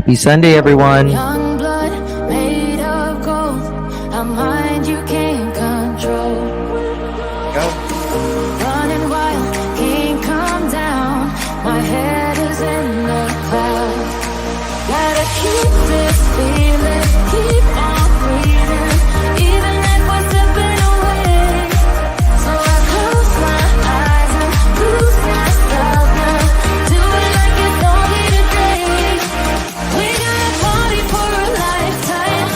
Happy Sunday, everyone. Young blood made of gold, a mind you can't control. Go. Running wild, can't come down. My head is in the clouds. Gotta keep this feeling, keep on breathing, even if we're slipping away. So I close my eyes and lose myself now. Do it like it's only today. We got a party for a lifetime.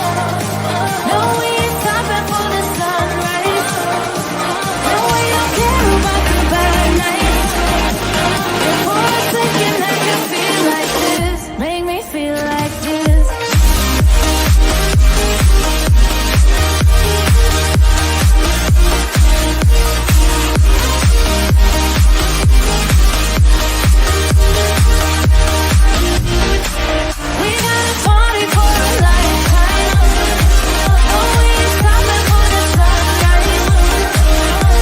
No, we ain't stopping for the sunrise. No, we don't care about the bad nights. Before a second I can feel like this. Make me feel like this. We got a party for a lifetime. No, we ain't stopping for the sunrise.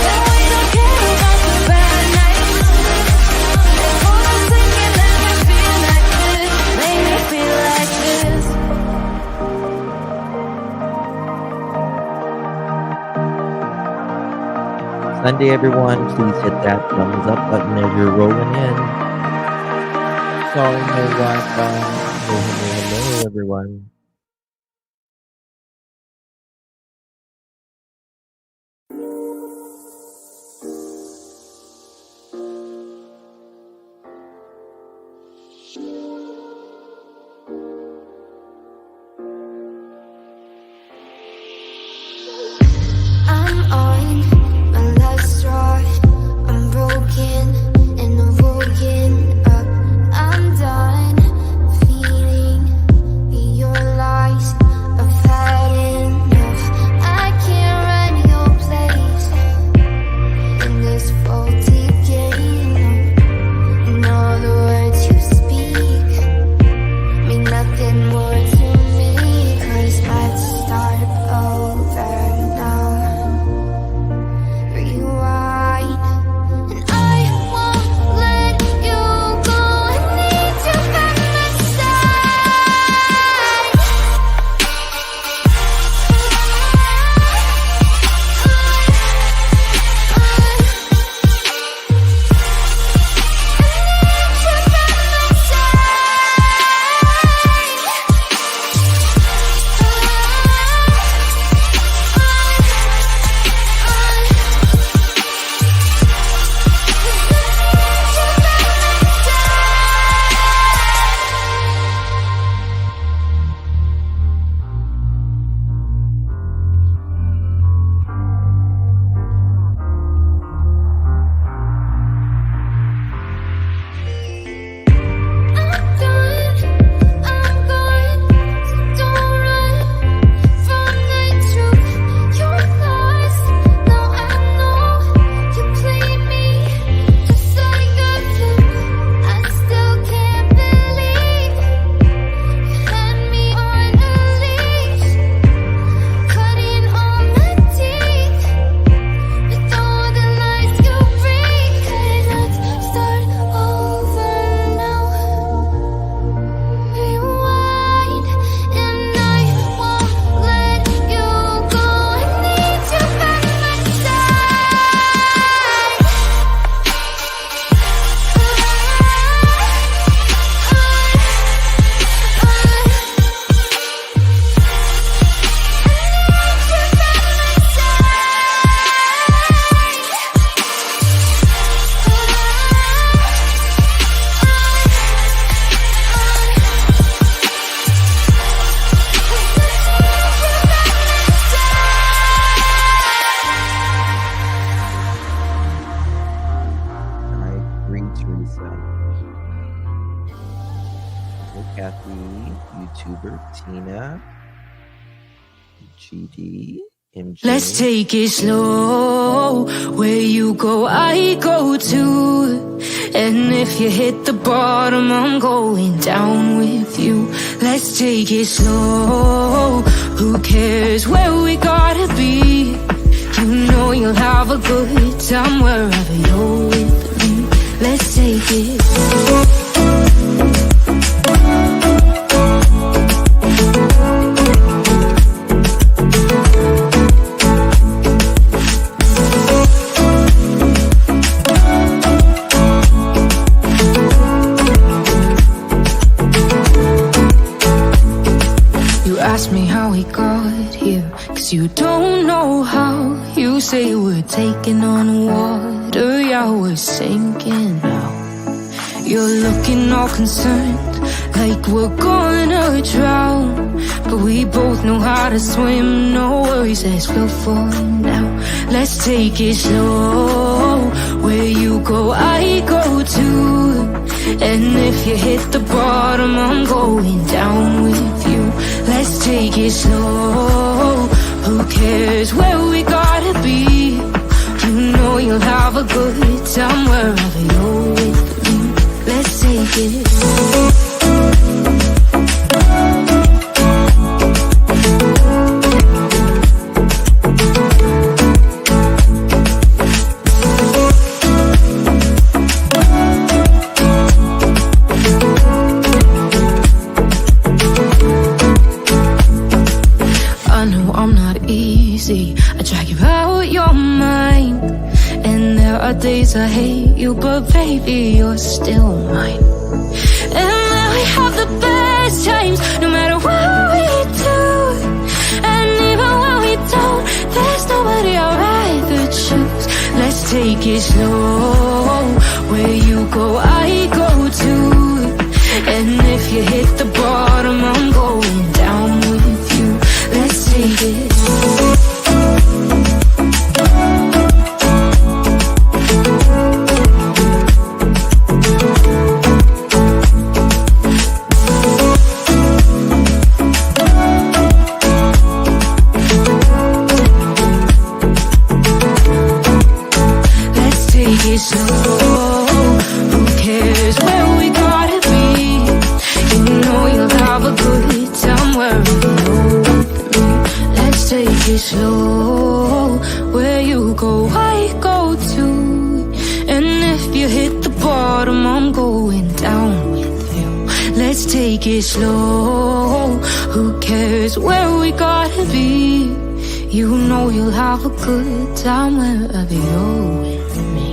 No, we don't care about the bad nights. Before a second I can feel like this. Make me feel like this. Sunday, everyone. Please hit that thumbs up button as you're rolling in. Sorry, no Wi-Fi. Hello, everyone. I'm on my last straw. I'm broken and I'm woken up. I'm done feeding your lies. I've had enough. I can't run your place in this faulty game. And all the words you speak mean nothing more to me. 'Cause let's start over now. Rewind, and I won't let you go. I need you by my side. I'm gone, so don't run from the truth. You're lost, now I know you play me just like a flute. I still can't believe you had me on a leash, cutting all my teeth with all the lies you bring. Let's start over now. Rewind, and I won't let you go. I need you by my Hi, green Teresa. Hello, Kathy. YouTuber Tina. GD. MJ. Let's take it slow. Where you go, I go too. And if you hit the bottom, I'm going down with you. Let's take it slow. Who cares where we gotta be? You know you'll have a good time wherever you're with me. Let's take it slow. 'Cause you don't know how. You say we're taking on water, yeah, we're sinking now. You're looking all concerned, like we're gonna drown. But we both know how to swim, no worries as we'll fall now. Let's take it slow, where you go, I go too. And if you hit the bottom, I'm going down with you. Let's take it slow, who cares where we gotta be? You know you'll have a good time wherever you're with me. Let's take it slow. I drag you out your mind, and there are days I hate you, but baby, you're still mine. And then we have the best times, no matter what we do. And even when we don't, there's nobody I'd rather choose. Let's take it slow, where you go, I go too. And if you hit the bottom, I'm going down with you. Let's take it slow. Slow, who cares where we gotta be? You know you'll have a good time wherever you're with me. Let's take it slow, where you go, I go too. And if you hit the bottom, I'm going down with you. Let's take it slow, who cares where we gotta be? You know you'll have a good time wherever you're with me.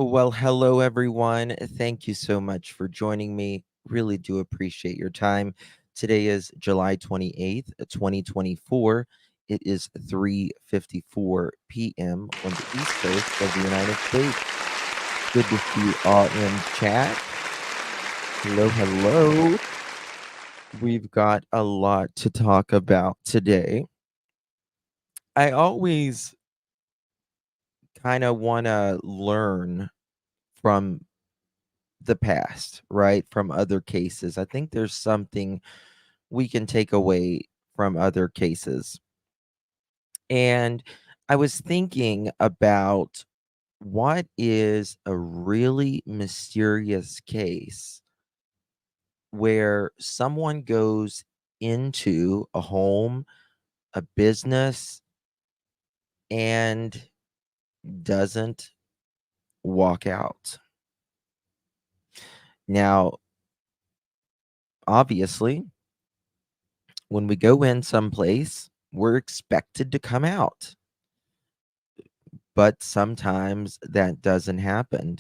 Well, hello, everyone. Thank you so much for joining me. Really do appreciate your time. Today is July 28th, 2024. It is 3:54 p.m. on the East Coast of the United States. Good to see you all in chat. Hello, hello. We've got a lot to talk about today. I always kind of want to learn from the past, right? From other cases. I think there's something we can take away from other cases. And I was thinking about what is a really mysterious case where someone goes into a home, a business, and doesn't walk out. Now, obviously, when we go in someplace, we're expected to come out. But sometimes that doesn't happen.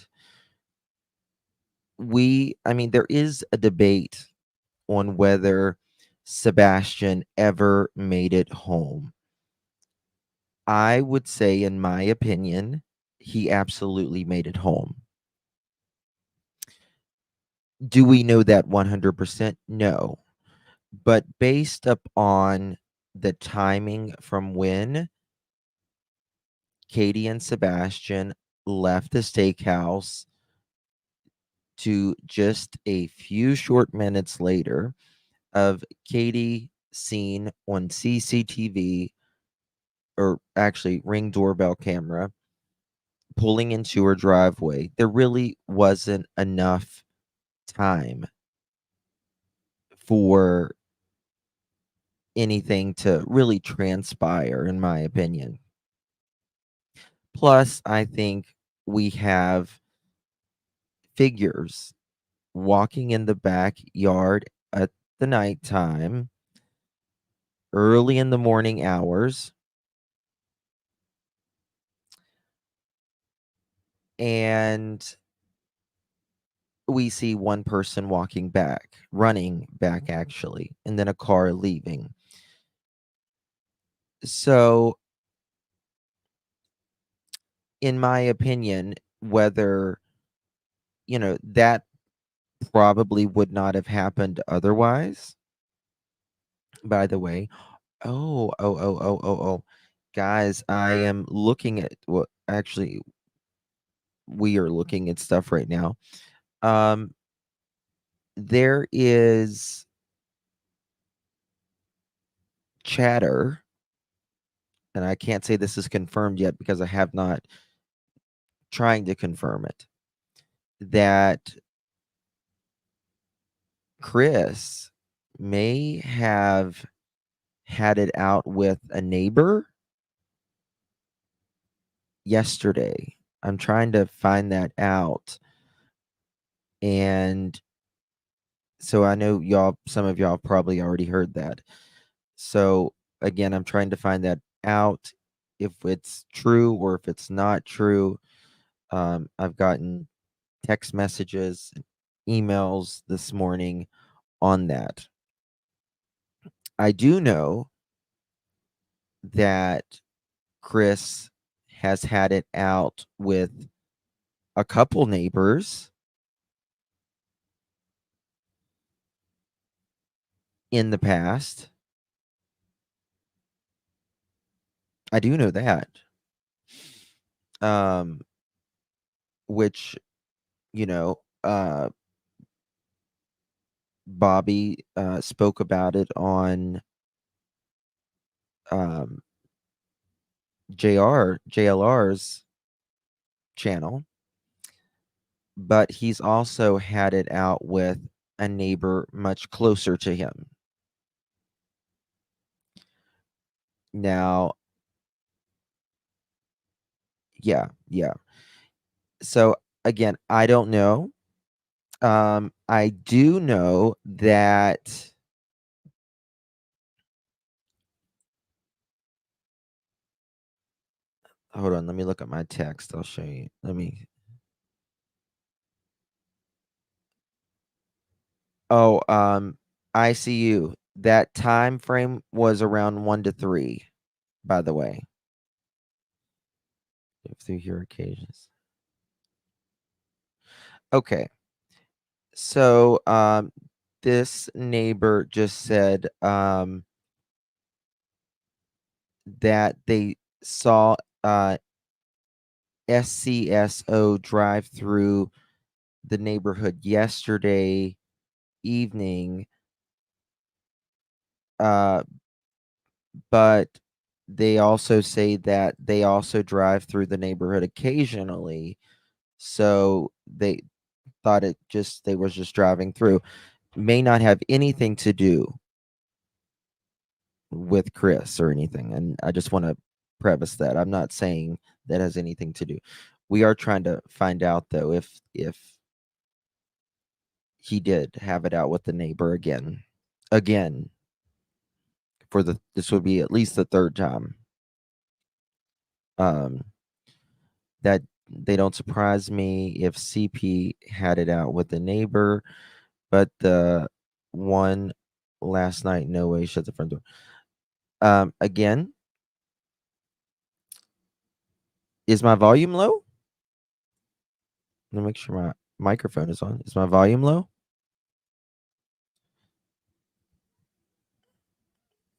There is a debate on whether Sebastian ever made it home. I would say, in my opinion, he absolutely made it home. Do we know that 100%? No. But based upon the timing from when Katie and Sebastian left the steakhouse to just a few short minutes later of Katie seen on CCTV, or actually Ring doorbell camera, pulling into her driveway. There really wasn't enough time for anything to really transpire, in my opinion. Plus, I think we have figures walking in the backyard at the nighttime, early in the morning hours, and we see one person walking back, running back actually, and then a car leaving. So, in my opinion, whether, that probably would not have happened otherwise. By the way, oh, guys, I am looking at what actually we are looking at stuff right now. Um, there is chatter, and I can't say this is confirmed yet because I have not trying to confirm it, that Chris may have had it out with a neighbor yesterday. I'm trying to find that out. And so I know some of y'all probably already heard that. So again, I'm trying to find that out, if it's true or if it's not true. I've gotten text messages, emails this morning on that. I do know that Chris has had it out with a couple neighbors in the past. I do know that. Um, which, you know, Bobby spoke about it on um, JLR's channel, but he's also had it out with a neighbor much closer to him. Now, yeah. So again, I don't know. I do know that. Hold on, let me look at my text. I'll show you. Let me. Oh, I see you. That time frame was around 1 to 3. By the way, if through your occasions. Okay, so this neighbor just said that they saw SCSO drive through the neighborhood yesterday evening, uh, but they also say that they also drive through the neighborhood occasionally. So they thought they was just driving through. May not have anything to do with Chris or anything. And I just want to preface that. I'm not saying that has anything to do. We are trying to find out though if he did have it out with the neighbor again. Again, this would be at least the third time. Um that they don't surprise me if CP had it out with the neighbor, but the one last night, no way, shut the front door. Again, is my volume low? Let me make sure my microphone is on. Is my volume low?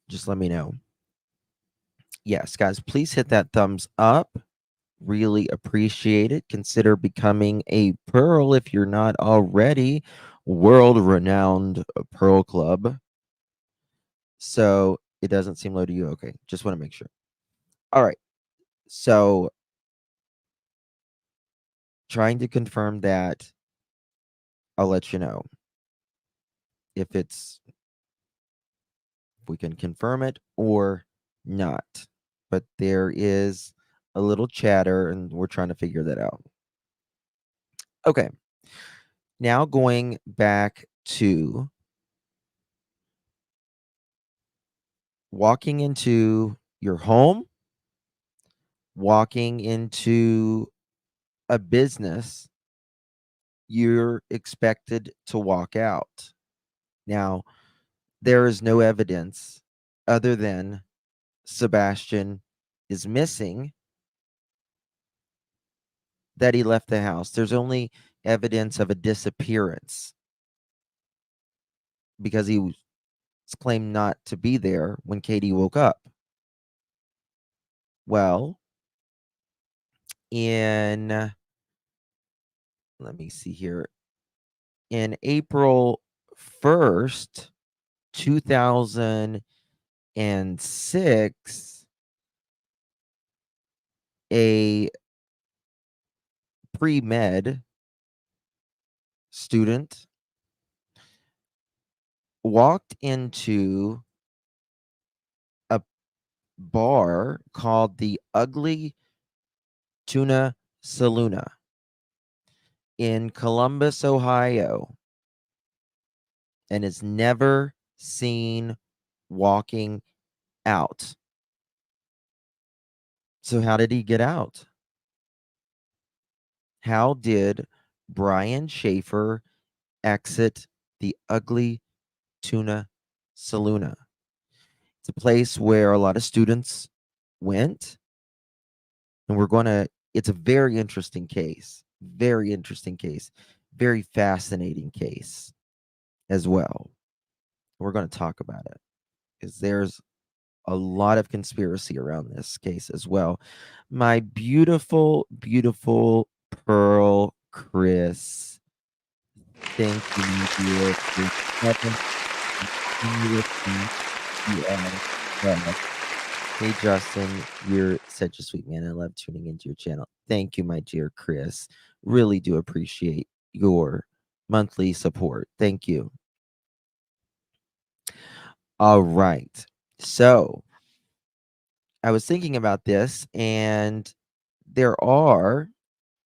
Just let me know. Yes, guys, please hit that thumbs up. Really appreciate it. Consider becoming a Pearl if you're not already. World renowned Pearl Club. So it doesn't seem low to you. Okay, just want to make sure. All right. So trying to confirm that, I'll let you know if we can confirm it or not. But there is a little chatter and we're trying to figure that out. Okay. Now going back to walking into your home, walking into a business, you're expected to walk out. Now, there is no evidence other than Sebastian is missing that he left the house. There's only evidence of a disappearance because he was claimed not to be there when Katie woke up. Well, in let me see here. In April 1st, 2006, a pre-med student walked into a bar called the Ugly Tuna Saloona in Columbus, Ohio, and is never seen walking out. So, how did he get out? How did Brian Shaffer exit the Ugly Tuna Saloona? It's a place where a lot of students went, and it's a very interesting case, very fascinating case as well. We're going to talk about it because there's a lot of conspiracy around this case as well. My beautiful, beautiful Pearl Chris. Thank you, my dear, for continuously love. Hey, Justin, you're such a sweet man. I love tuning into your channel. Thank you, my dear Chris. Really do appreciate your monthly support. Thank you. All right. So I was thinking about this, and there are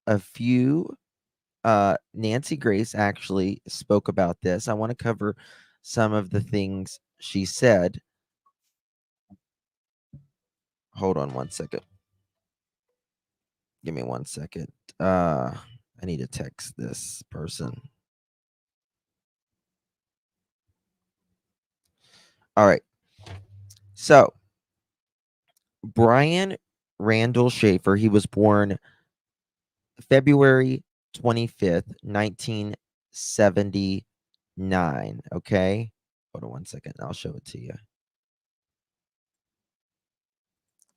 a few. Nancy Grace actually spoke about this. I want to cover some of the things she said. Hold on one second. Give me 1 second. I need to text this person. All right. So, Brian Randall Schaefer, he was born February 25th, 1979. Okay. Hold on 1 second. I'll show it to you.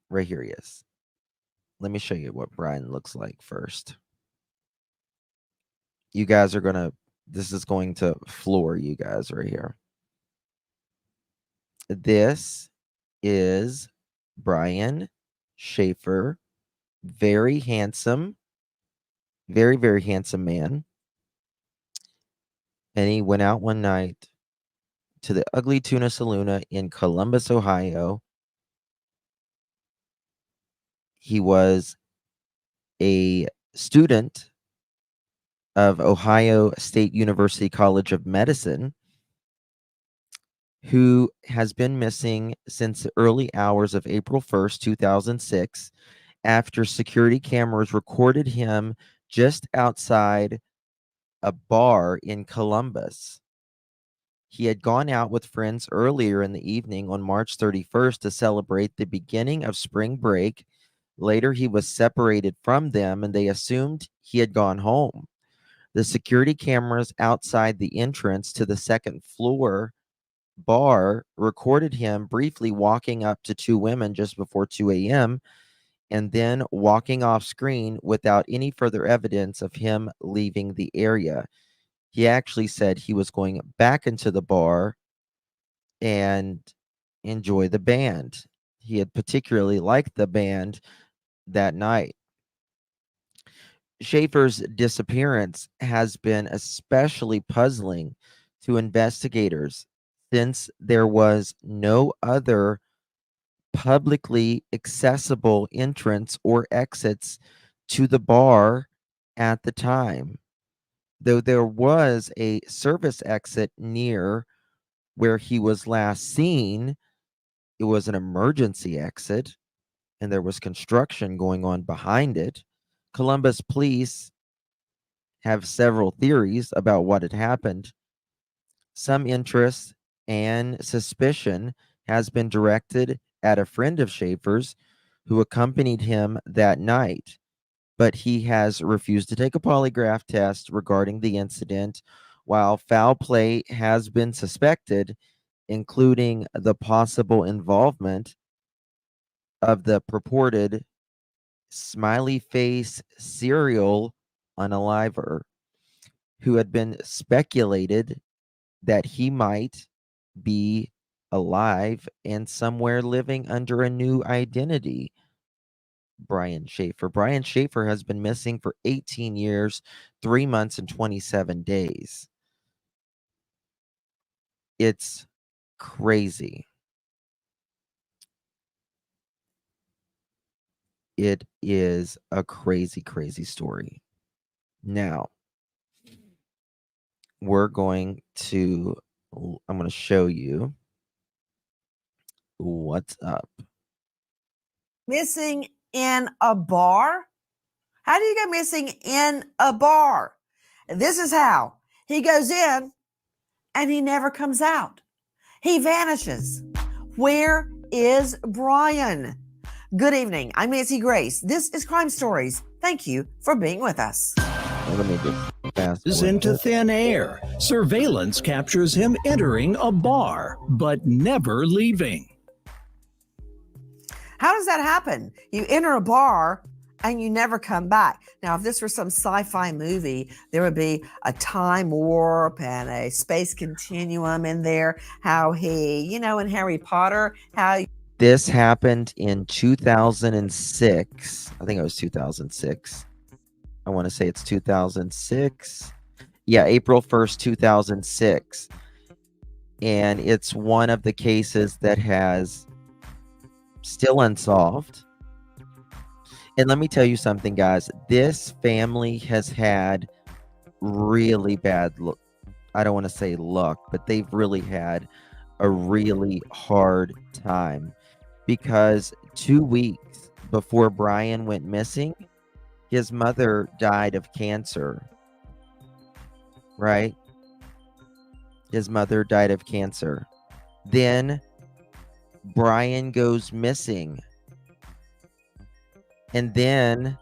Right here he is. Let me show you what Brian looks like first. You guys are this is going to floor you guys right here. This is Brian Schaefer, very handsome, very, very handsome man. And he went out one night to the Ugly Tuna Saloona in Columbus, Ohio. He was a student of Ohio State University College of Medicine who has been missing since the early hours of April 1st, 2006, after security cameras recorded him just outside a bar in Columbus. He had gone out with friends earlier in the evening on March 31st to celebrate the beginning of spring break. Later, he was separated from them and they assumed he had gone home. The security cameras outside the entrance to the second floor bar recorded him briefly walking up to two women just before 2 a.m. and then walking off screen without any further evidence of him leaving the area. He actually said he was going back into the bar and enjoy the band. He had particularly liked the band that night. Shaffer's disappearance has been especially puzzling to investigators since there was no other publicly accessible entrance or exits to the bar at the time. Though there was a service exit near where he was last seen, it was an emergency exit and there was construction going on behind it. Columbus police have several theories about what had happened. Some interest and suspicion has been directed at a friend of Schaefer's who accompanied him that night, but he has refused to take a polygraph test regarding the incident, while foul play has been suspected, including the possible involvement of the purported smiley face serial unaliver, who had been speculated that he might be alive and somewhere living under a new identity. Brian Shaffer. Brian Shaffer has been missing for 18 years, 3 months, and 27 days. It's crazy. It is a crazy, crazy story. Now, I'm going to show you what's up. Missing in a bar? How do you go missing in a bar? This is how. He goes in and he never comes out. He vanishes. Where is Brian? Good evening. I'm Nancy Grace. This is Crime Stories. Thank you for being with us. Let me just fast Is forward. into thin air. Surveillance captures him entering a bar, but never leaving. How does that happen? You enter a bar and you never come back. Now, if this were some sci-fi movie, there would be a time warp and a space continuum in there. How he, in Harry Potter, how This happened in 2006. I think it was 2006. I want to say it's 2006. Yeah, April 1st, 2006. And it's one of the cases that has still unsolved. And let me tell you something, guys. This family has had really bad luck. I don't want to say luck, but they've really had a really hard time because 2 weeks before Brian went missing, his mother died of cancer. Right? His mother died of cancer. Then Brian goes missing. And then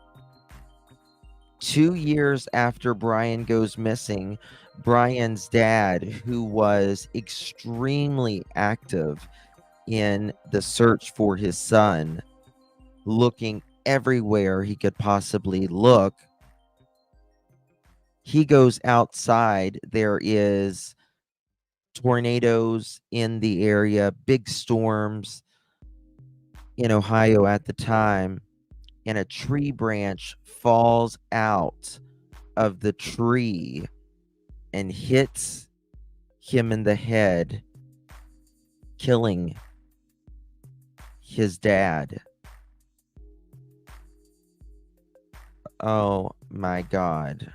2 years after Brian goes missing, Brian's dad, who was extremely active in the search for his son, looking everywhere he could possibly look, he goes outside. There is tornadoes in the area, big storms in Ohio at the time, and a tree branch falls out of the tree and hits him in the head, killing his dad. Oh my God.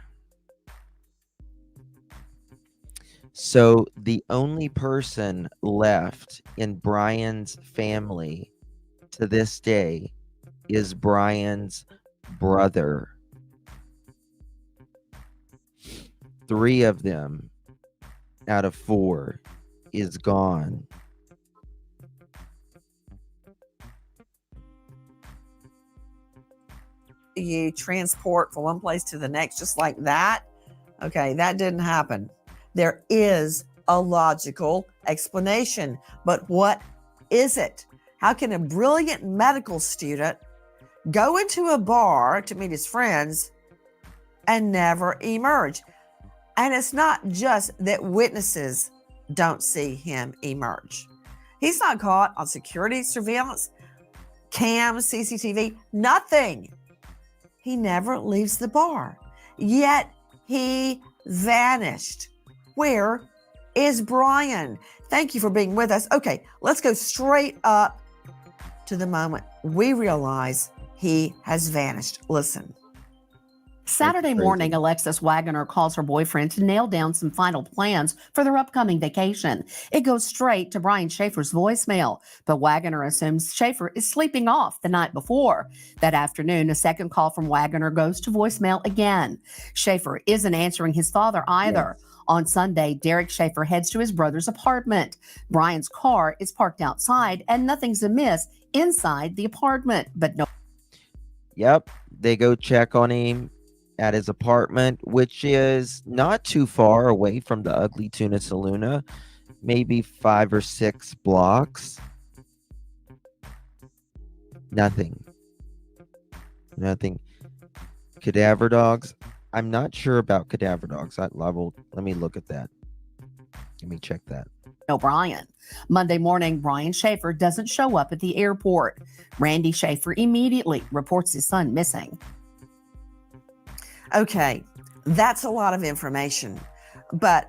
So the only person left in Brian's family to this day is Brian's brother. 3 of them out of 4 is gone. you transport from one place to the next just like that? Okay, that didn't happen. There is a logical explanation, but what is it? How can a brilliant medical student go into a bar to meet his friends, and never emerge. And it's not just that witnesses don't see him emerge. He's not caught on security surveillance, cams, CCTV, nothing. He never leaves the bar. Yet he vanished. Where is Brian? Thank you for being with us. Okay, let's go straight up to the moment we realize he has vanished. Listen. Saturday morning, Alexis Wagoner calls her boyfriend to nail down some final plans for their upcoming vacation. It goes straight to Brian Shaffer's voicemail, but Wagoner assumes Shaffer is sleeping off the night before. That afternoon, a second call from Wagoner goes to voicemail again. Shaffer isn't answering his father either. Yes. On Sunday, Derek Shaffer heads to his brother's apartment. Brian's car is parked outside and nothing's amiss inside the apartment, but no. Yep, they go check on him at his apartment, which is not too far away from the ugly Tuna Saloona, maybe 5 or 6 blocks. Nothing. Cadaver dogs. I'm not sure about cadaver dogs. Let me look at that. Let me check that. Brian. Monday morning, Brian Shaffer doesn't show up at the airport. Randy Shaffer immediately reports his son missing. Okay, that's a lot of information, but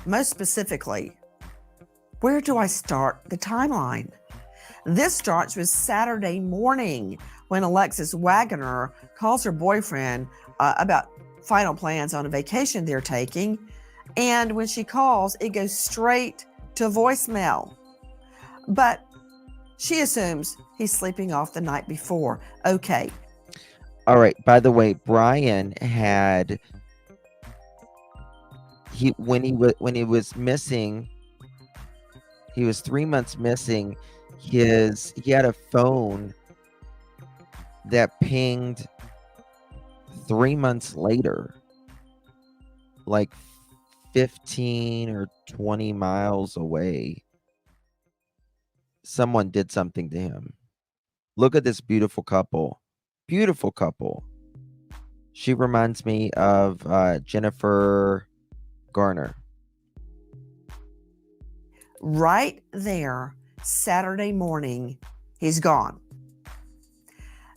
most specifically, where do I start the timeline? This starts with Saturday morning when Alexis Wagoner calls her boyfriend about final plans on a vacation they're taking. And when she calls, it goes straight to voicemail. But she assumes he's sleeping off the night before. Okay. All right. By the way, Brian had when he was missing, he was 3 months missing. He had a phone that pinged 3 months later, like 15 or 20 miles away. Someone did something to him. Look at this beautiful couple. Beautiful couple. She reminds me of Jennifer Garner. Right there, Saturday morning, he's gone.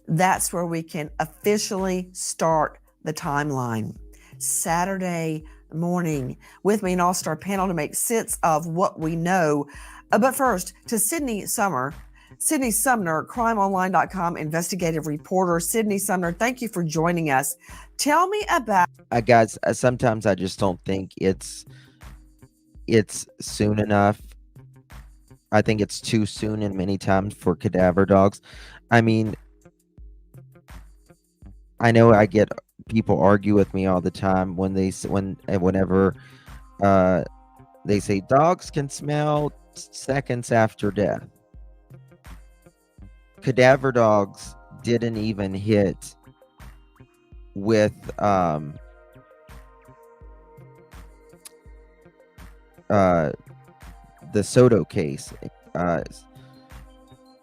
That's where we can officially start the timeline. Saturday morning, with me an all-star panel to make sense of what we know. But first, to Sydney Sumner, crimeonline.com investigative reporter. Sydney Sumner, thank you for joining us. Tell me about... Guys, sometimes I just don't think it's soon enough. I think it's too soon and many times for cadaver dogs. I mean, I know I get people argue with me all the time whenever they say dogs can smell seconds after death. Cadaver dogs didn't even hit with the Soto case.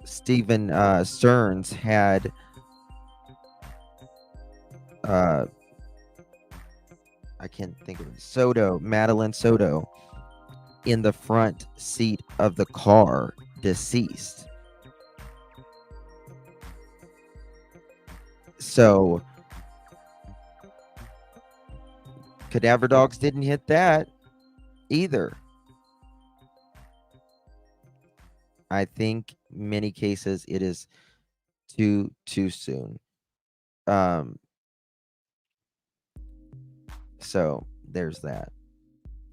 Stephen Stearns had I can't think of it. Madeline Soto in the front seat of the car, deceased. So cadaver dogs didn't hit that either. I think many cases it is too soon. So there's that.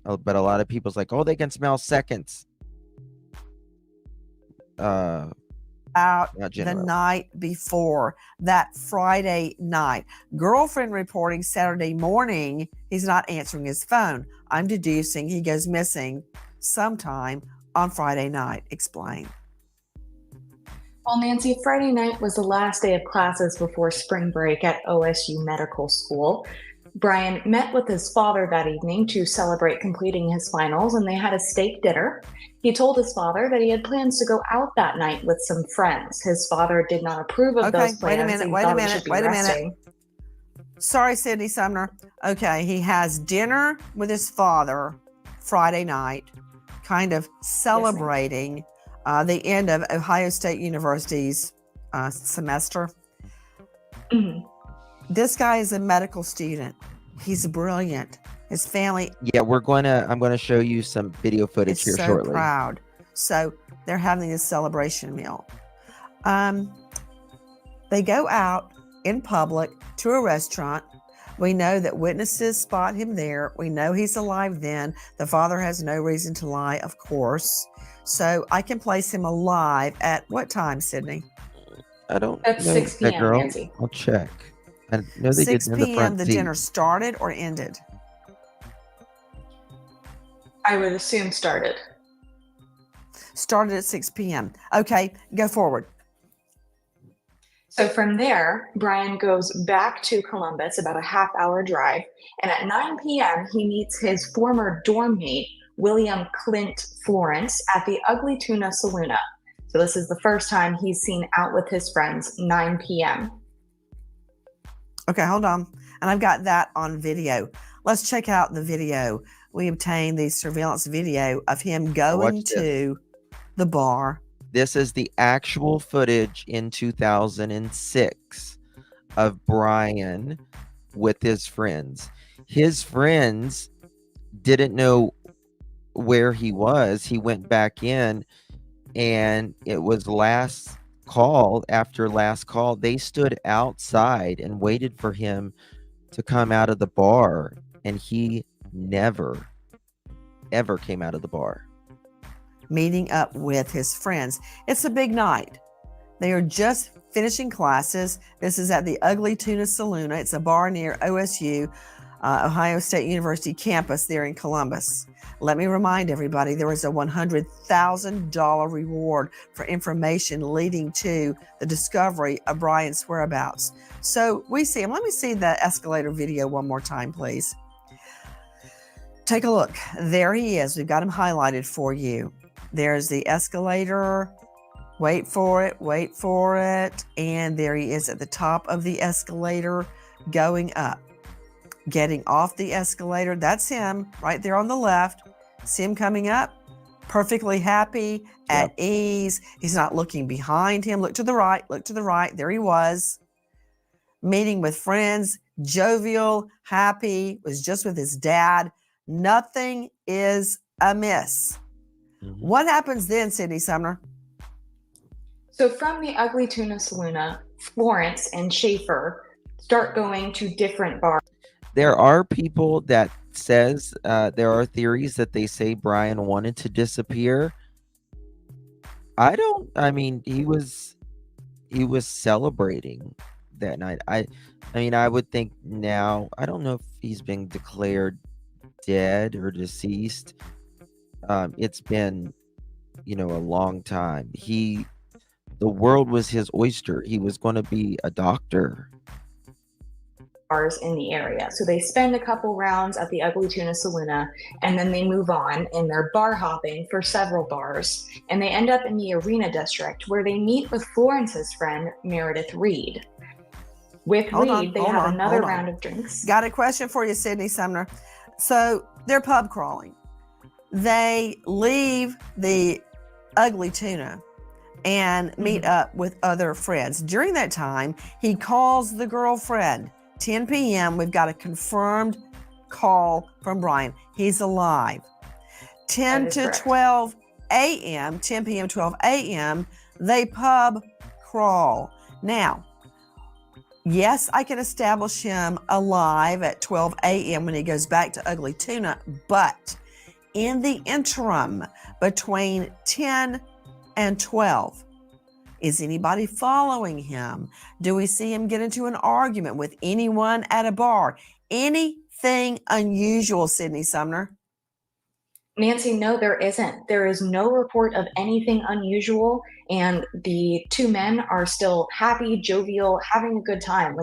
But a lot of people's like, oh, they can smell seconds. Out the night before, that Friday night. Girlfriend reporting Saturday morning he's not answering his phone. I'm deducing he goes missing sometime on Friday night. Explain. Well, Nancy, Friday night was the last day of classes before spring break at OSU Medical School. Brian met with his father that evening to celebrate completing his finals, and they had a steak dinner. He told his father that he had plans to go out that night with some friends. His father did not approve of those plans. Wait a minute. Sorry, Sydney Sumner. Okay, he has dinner with his father Friday night, kind of celebrating the end of Ohio State University's semester. Mhm. This guy is a medical student. He's brilliant. His family Yeah, I'm gonna show you some video footage is here so shortly. proud. So they're having this celebration meal. They go out in public to a restaurant. We know that witnesses spot him there. We know he's alive then. The father has no reason to lie, of course. So I can place him alive at what time, Sydney? I don't At know 6 that p.m., girl. Nancy. I'll check. I know they 6 did in the p.m. front The seat. dinner started or ended? I would assume started. Started at 6 p.m. Okay, go forward. So from there, Brian goes back to Columbus, about a half-hour drive, and at 9 p.m., he meets his former dorm mate, William Clint Florence, at the Ugly Tuna Saloona. So this is the first time he's seen out with his friends, 9 p.m. Okay, hold on. And I've got that on video. Let's check out the video. We obtained the surveillance video of him going watch this. to the bar. This is the actual footage in 2006 of Brian with his friends. His friends didn't know where he was. He went back in, and it was last call after last call. They stood outside and waited for him to come out of the bar, and he never, ever came out of the bar. Meeting up with his friends. It's a big night. They are just finishing classes. This is at the Ugly Tuna Saloona. It's a bar near OSU, Ohio State University campus there in Columbus. Let me remind everybody, there was a $100,000 reward for information leading to the discovery of Brian's whereabouts. So we see him. Let me see the escalator video one more time, please. Take a look. There he is. We've got him highlighted for you. There's the escalator. Wait for it. And there he is at the top of the escalator going up. Getting off the escalator. That's him right there on the left. See him coming up. Perfectly happy, at ease. He's not looking behind him. Look to the right. There he was. Meeting with friends. Jovial, happy. Was just with his dad. Nothing is amiss. What happens then, Sydney Sumner? So from the Ugly Tuna Saloona, Florence and Shaffer start going to different bars. There are people that says there are theories that they say Brian wanted to disappear. I mean, he was celebrating that night. I mean, I would think now, I don't know if he's been declared dead or deceased. It's been, a long time. The world was his oyster. He was going to be a doctor. Bars in the area. So they spend a couple rounds at the Ugly Tuna Saloona, and then they move on and they're bar hopping for several bars. And they end up in the Arena District, where they meet with Florence's friend, Meredith Reed. With Reed, they have another round of drinks. Got a question for you, Sydney Sumner. So they're pub crawling. They leave the Ugly Tuna and meet up with other friends. During that time, he calls the girlfriend. 10 p.m., we've got a confirmed call from Brian. He's alive. 10 to 12 a.m., 10 p.m., 12 a.m., they pub crawl. Now, yes, I can establish him alive at 12 a.m. when he goes back to Ugly Tuna, but in the interim between 10 and 12, is anybody following him? Do we see him get into an argument with anyone at a bar? Anything unusual, Sydney Sumner? Nancy, no, there isn't. There is no report of anything unusual, and the two men are still happy, jovial, having a good time.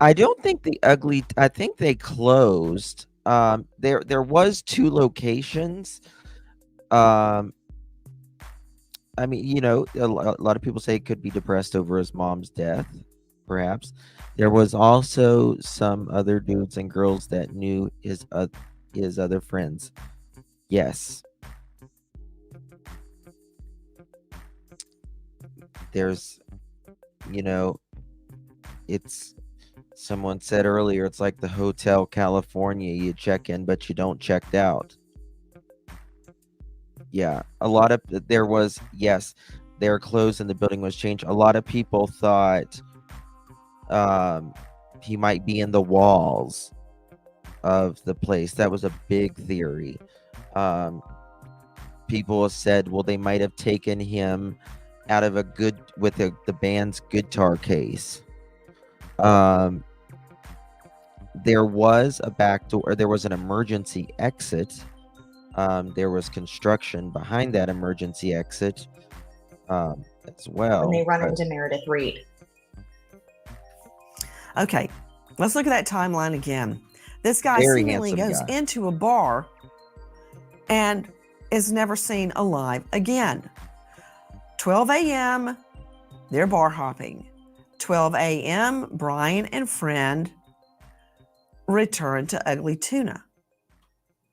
I don't think the ugly. I think they closed. There was two locations. Um, I mean, a lot of people say he could be depressed over his mom's death, perhaps. There was also some other dudes and girls that knew his other friends. Yes, there's, you know, it's someone said earlier, it's like the Hotel California. You check in, but you don't checked out. Yeah, a lot of there was yes, they're closed and the building was changed. A lot of people thought he might be in the walls of the place. That was a big theory. Um, People said, well, they might have taken him out of the band's guitar case. There was a back door. There was an emergency exit. There was construction behind that emergency exit as well. When they run into Meredith Reed. Okay, let's look at that timeline again. This guy Very seemingly handsome goes guy. into a bar and is never seen alive again. 12 a.m., they're bar hopping. 12 a.m., Brian and friend return to Ugly Tuna.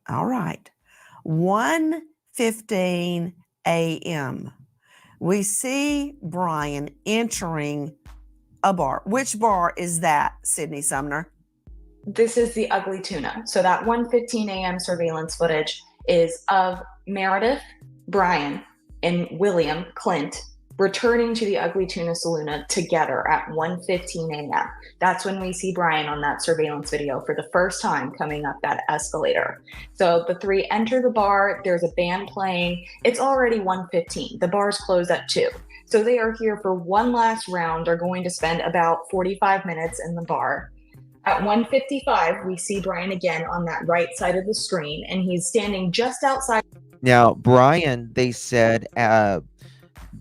All right. 1:15 a.m., we see Brian entering a bar. Which bar is that, Sydney Sumner? This is the Ugly Tuna. So that 1:15 a.m. surveillance footage is of Meredith, Brian, and William Clint returning to the Ugly Tuna Saloona together at 1:15 a.m. That's when we see Brian on that surveillance video for the first time coming up that escalator. So the three enter the bar. There's a band playing. It's already 1:15. The bar's closed at 2. So they are here for one last round. They're going to spend about 45 minutes in the bar. At 1:55, we see Brian again on that right side of the screen, and he's standing just outside. Now, Brian, they said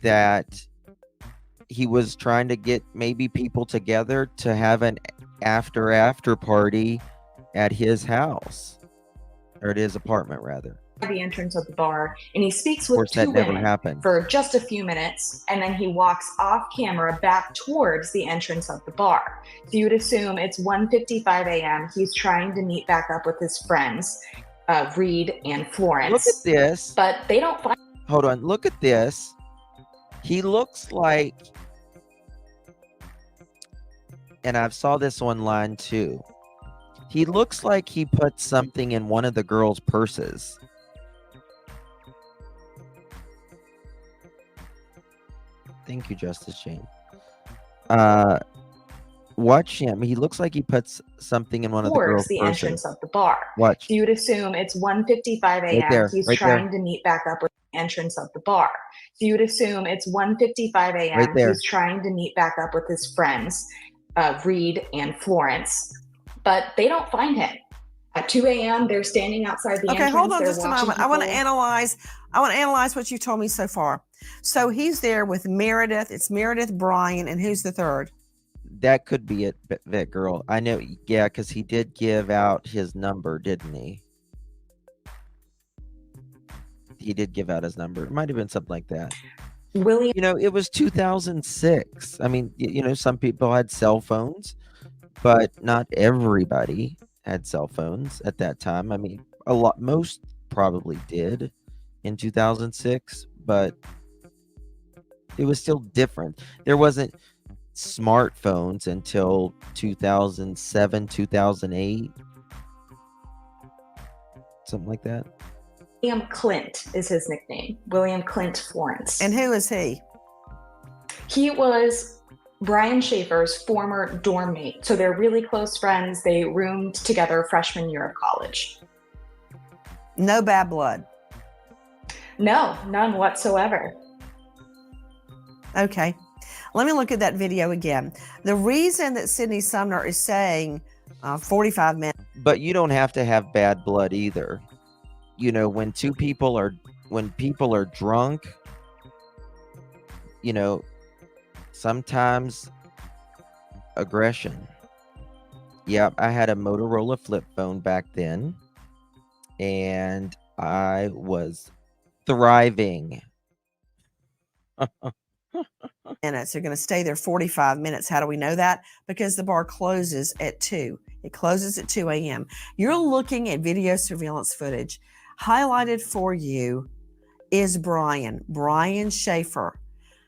that he was trying to get maybe people together to have an after party at his house, or at his apartment, rather. The entrance of the bar, and he speaks Of course, with two that never women happened. for just a few minutes, and then he walks off camera back towards the entrance of the bar. So you would assume it's 1:55 a.m. He's trying to meet back up with his friends, Reed and Florence. Look at this. But they don't find. Hold on. Look at this. He looks like, and I've saw this online too. He looks like he put something in one of the girls' purses. Thank you, Justice Jane. Watch him. He looks like he puts something in one of the girls' Towards the purses. entrance of the bar. Watch. So you would assume it's 1:55 a.m. Right there, He's right trying there. to meet back up with the entrance of the bar. So you would assume it's 1:55 a.m. Right there. He's trying to meet back up with his friends, Reed and Florence. But they don't find him. At 2 a.m., they're standing outside the entrance. Okay, hold on They're just a watching moment. I want to people. analyze what you told me so far. So he's there with Meredith. It's Meredith, Brian, and who's the third? That could be it, that girl. I know. Yeah, because he did give out his number, didn't he? He did give out his number. It might have been something like that. William. It was 2006. I mean, some people had cell phones, but not everybody had cell phones at that time. I mean, most probably did in 2006, but it was still different. There wasn't smartphones until 2007, 2008, something like that. William Clint is his nickname. William Clint Florence. And who is he? He was Brian Shaffer's former dorm mate. So they're really close friends. They roomed together freshman year of college. No bad blood. No, none whatsoever. Okay. Let me look at that video again. The reason that Sydney Sumner is saying 45 minutes. But you don't have to have bad blood either. When people are drunk, sometimes aggression Yep, I had a Motorola flip phone back then, and I was thriving. Minutes. They're going to stay there 45 minutes. How do we know that? Because the bar closes at 2. It closes at 2 a.m. You're looking at video surveillance footage. Highlighted for you is Brian Shaffer.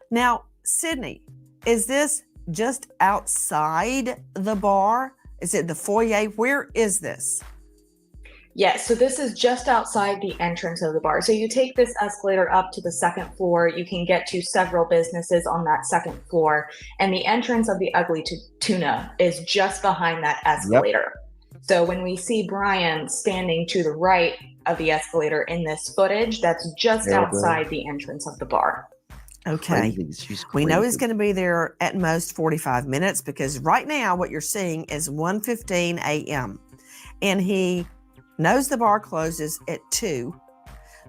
Now, Sydney, is this just outside the bar? Is it the foyer? Where is this? Yes, so this is just outside the entrance of the bar. So you take this escalator up to the second floor, you can get to several businesses on that second floor, and the entrance of the Ugly Tuna is just behind that escalator. Yep. So when we see Brian standing to the right of the escalator in this footage, that's just outside the entrance of the bar. Okay. We know he's going to be there at most 45 minutes because right now what you're seeing is 1:15 a.m. and he knows the bar closes at 2.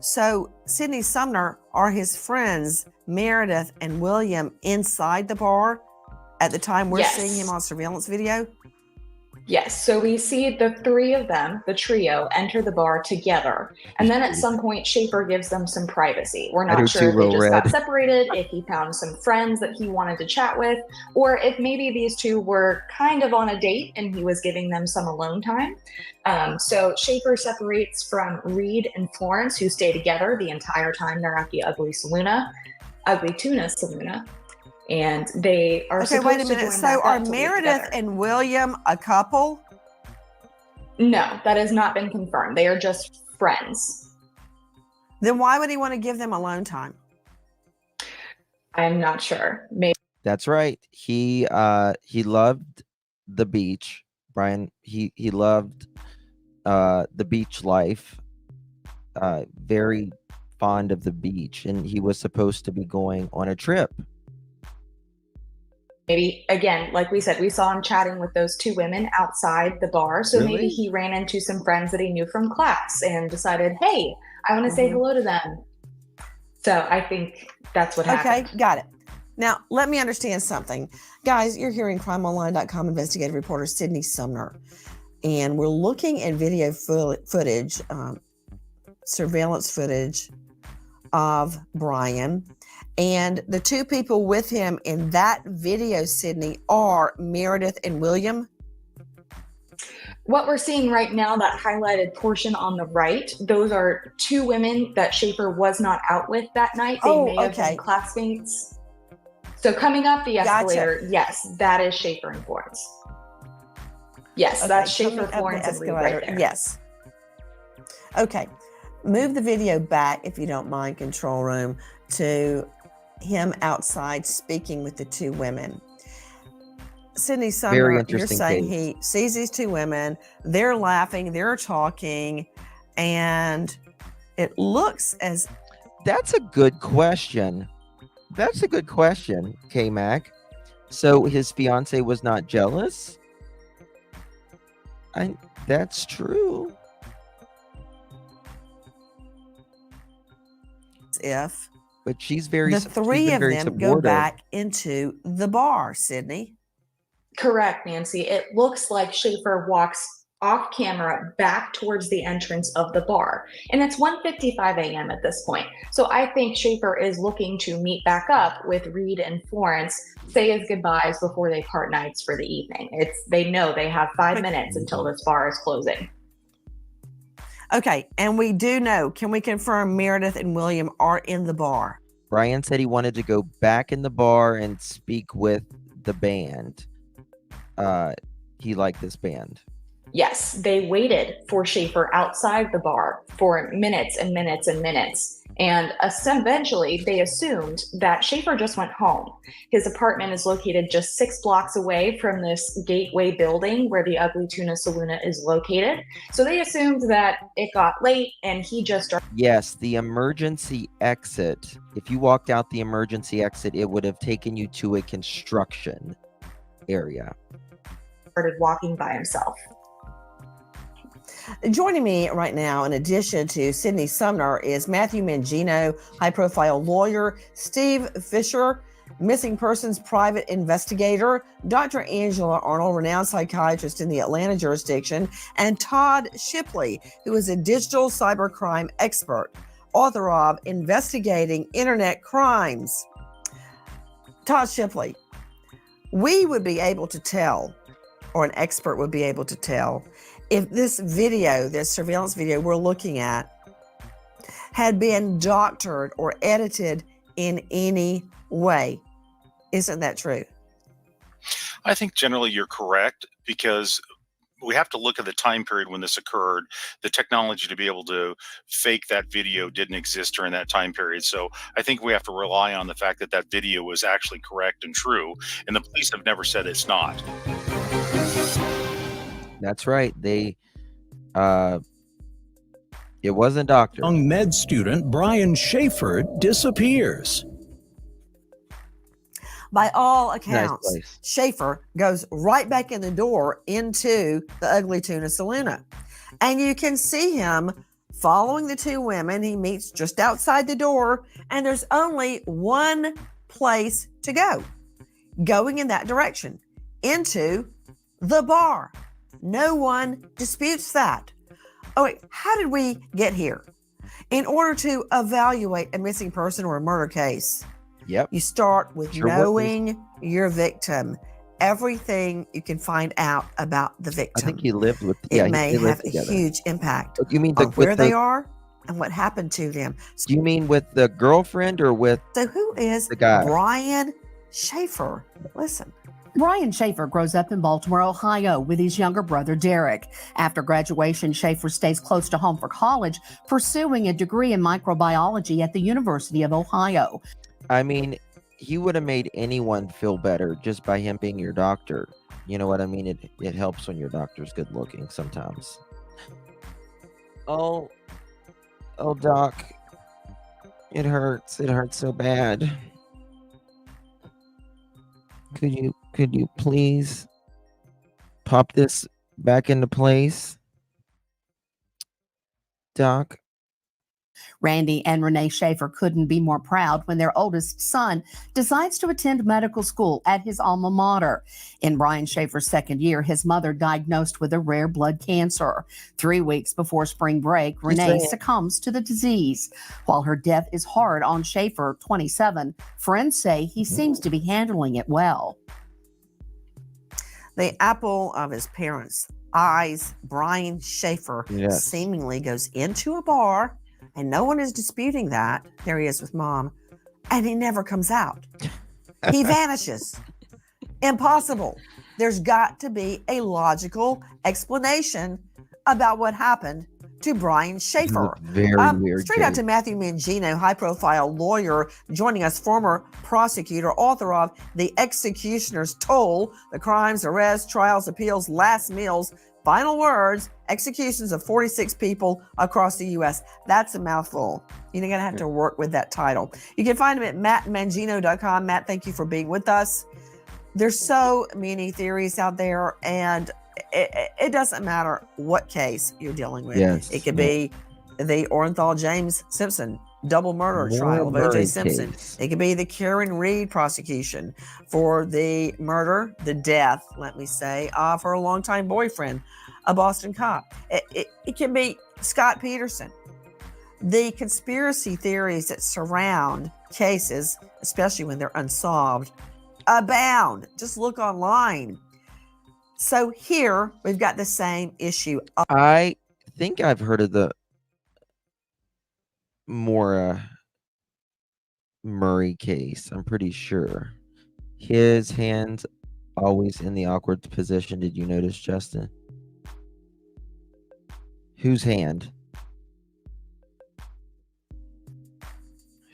So Sydney Sumner, are his friends Meredith and William inside the bar at the time we're seeing him on surveillance video? Yes, so we see the three of them, the trio, enter the bar together. And then at some point, Shaffer gives them some privacy. We're not sure if they just got separated, if he found some friends that he wanted to chat with, or if maybe these two were kind of on a date and he was giving them some alone time. So Shaffer separates from Reed and Florence, who stay together the entire time they're at the Ugly Tuna Saloona. And they are supposed wait a to minute. join So are together. Meredith and William a couple? No, that has not been confirmed. They are just friends. Then why would he want to give them alone time? I'm not sure. Maybe. That's right. He loved the beach, Brian. He loved the beach life. Very fond of the beach, and he was supposed to be going on a trip. Maybe, again, like we said, we saw him chatting with those two women outside the bar. So maybe he ran into some friends that he knew from class and decided, hey, I want to say hello to them. So I think that's what happened. Okay, got it. Now, let me understand something. Guys, you're hearing crimeonline.com investigative reporter Sydney Sumner. And we're looking at video footage, surveillance footage of Brian. And the two people with him in that video, Sydney, are Meredith and William. What we're seeing right now, that highlighted portion on the right, those are two women that Shaffer was not out with that night. They may have been classmates. So coming up the escalator, yes, that is Shaffer and Florence. Yes, that's Shaffer, Florence, and Reed right there. Yes. Okay. Move the video back, if you don't mind, control room, to him outside speaking with the two women. Sydney Sumner, you're saying he sees these two women, they're laughing, they're talking, and it looks as... That's a good question. That's a good question, K-Mac. So his fiance was not jealous? That's true. But she's very... The three of them go back into the bar, Sydney. Correct, Nancy. It looks like Shaffer walks off camera back towards the entrance of the bar. And it's 1:55 a.m. at this point. So I think Shaffer is looking to meet back up with Reed and Florence, say his goodbyes before they part nights for the evening. They know they have 5 minutes until this bar is closing. Okay, and we do know, can we confirm Meredith and William are in the bar? Brian said he wanted to go back in the bar and speak with the band. He liked this band. Yes, they waited for Shaffer outside the bar for minutes and minutes and minutes. And eventually they assumed that Shaffer just went home. His apartment is located just 6 blocks away from this gateway building where the Ugly Tuna Saloona is located. So they assumed that it got late and he just started. Yes, the emergency exit. If you walked out the emergency exit, it would have taken you to a construction area. Started walking by himself. Joining me right now, in addition to Sydney Sumner, is Matthew Mangino, high-profile lawyer, Steve Fisher, Missing persons private investigator, Dr. Angela Arnold, renowned psychiatrist in the Atlanta jurisdiction, and Todd Shipley, who is a digital cybercrime expert, author of Investigating Internet Crimes. Todd Shipley, we would be able to tell, or an expert would be able to tell, if this video, this surveillance video we're looking at, had been doctored or edited in any way. Isn't that true? I think generally you're correct, because we have to look at the time period when this occurred. The technology to be able to fake that video didn't exist during that time period. So I think we have to rely on the fact that that video was actually correct and true. And the police have never said it's not. That's right. It wasn't doctored. Young med student Brian Shaffer disappears. By all Nice accounts, place. Shaffer goes right back in the door into the Ugly Tuna Saloona. And you can see him following the two women he meets just outside the door. And there's only one place to go, going in that direction, into the bar. No one disputes that. Oh, wait, how did we get here? In order to evaluate a missing person or a murder case, Yep. you start with Sure knowing your victim. Everything you can find out about the I victim. think he lived with. It Yeah, may they lived have a together. huge impact You mean on with where they are and what happened to them. Do you mean with the girlfriend or with So who is the guy? Brian Shaffer? Listen. Brian Shaffer grows up in Baltimore, Ohio, with his younger brother, Derek. After graduation, Shaffer stays close to home for college, pursuing a degree in microbiology at the University of Ohio. I mean, he would have made anyone feel better just by him being your doctor. You know what I mean? It helps when your doctor's good looking sometimes. Oh, doc. It hurts. It hurts so bad. Could you please pop this back into place? Doc? Randy and Renee Shaffer couldn't be more proud when their oldest son decides to attend medical school at his alma mater. In Brian Shaffer's second year, his mother diagnosed with a rare blood cancer. 3 weeks before spring break, Renee succumbs to the disease. While her death is hard on Shaffer, 27, friends say he seems to be handling it well. The apple of his parents' eyes, Brian Shaffer, Yes. seemingly goes into a bar, and no one is disputing that. There he is with mom, and he never comes out. He vanishes. Impossible. There's got to be a logical explanation about what happened to Brian Shaffer. Very weird. Straight out case. to Matthew Mangino, high-profile lawyer, joining us, former prosecutor, author of The Executioner's Toll, The Crimes, Arrests, Trials, Appeals, Last Meals, Final Words, Executions of 46 People Across the U.S. That's a mouthful. You're going to have to work with that title. You can find him at mattmangino.com. Matt, thank you for being with us. There's so many theories out there, and it doesn't matter what case you're dealing with. Yes, It could be the Orenthal James Simpson double murder More trial of Murray O.J. Simpson. case. It could be the Karen Reed prosecution for the murder, the death, let me say, of her longtime boyfriend, a Boston cop. It can be Scott Peterson. The conspiracy theories that surround cases, especially when they're unsolved, abound. Just look online. So here we've got the same issue. I think I've heard of the more Murray case. I'm pretty sure. His hands always in the awkward position. Did you notice, Justin? Whose hand?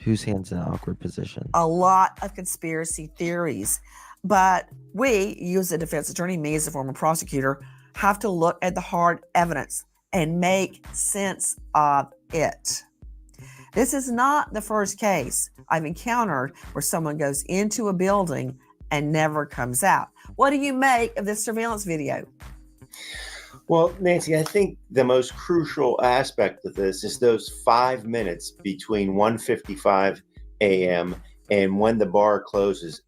Whose hand's in an awkward position? A lot of conspiracy theories, but we, you as a defense attorney, me as a former prosecutor, have to look at the hard evidence and make sense of it. This is not the first case I've encountered where someone goes into a building and never comes out. What do you make of this surveillance video? Well, Nancy, I think the most crucial aspect of this is those 5 minutes between 1:55 a.m. and when the bar closes.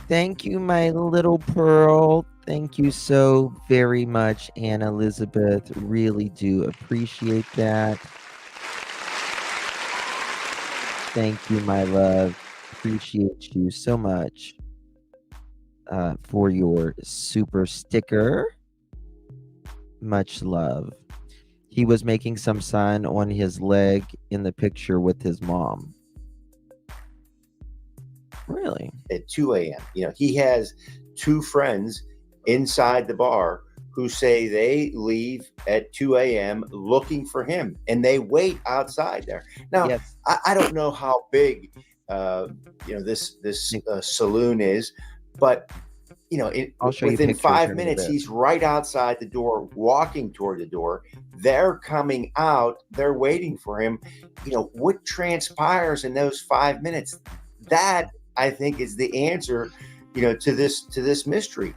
Thank you, my little pearl. Thank you so very much, Anna Elizabeth. Really do appreciate that. Thank you, my love. Appreciate you so much for your super sticker. Much love. He was making some sign on his leg in the picture with his mom. Really? At 2 a.m. He has two friends inside the bar who say they leave at 2 a.m. looking for him, and they wait outside there. Now, Yes. I don't know how big this saloon is, but I'll show you within pictures 5 here in a minutes, bit. he's right outside the door, walking toward the door. They're coming out. They're waiting for him. What transpires in those 5 minutes? That, I think, is the answer, to this mystery.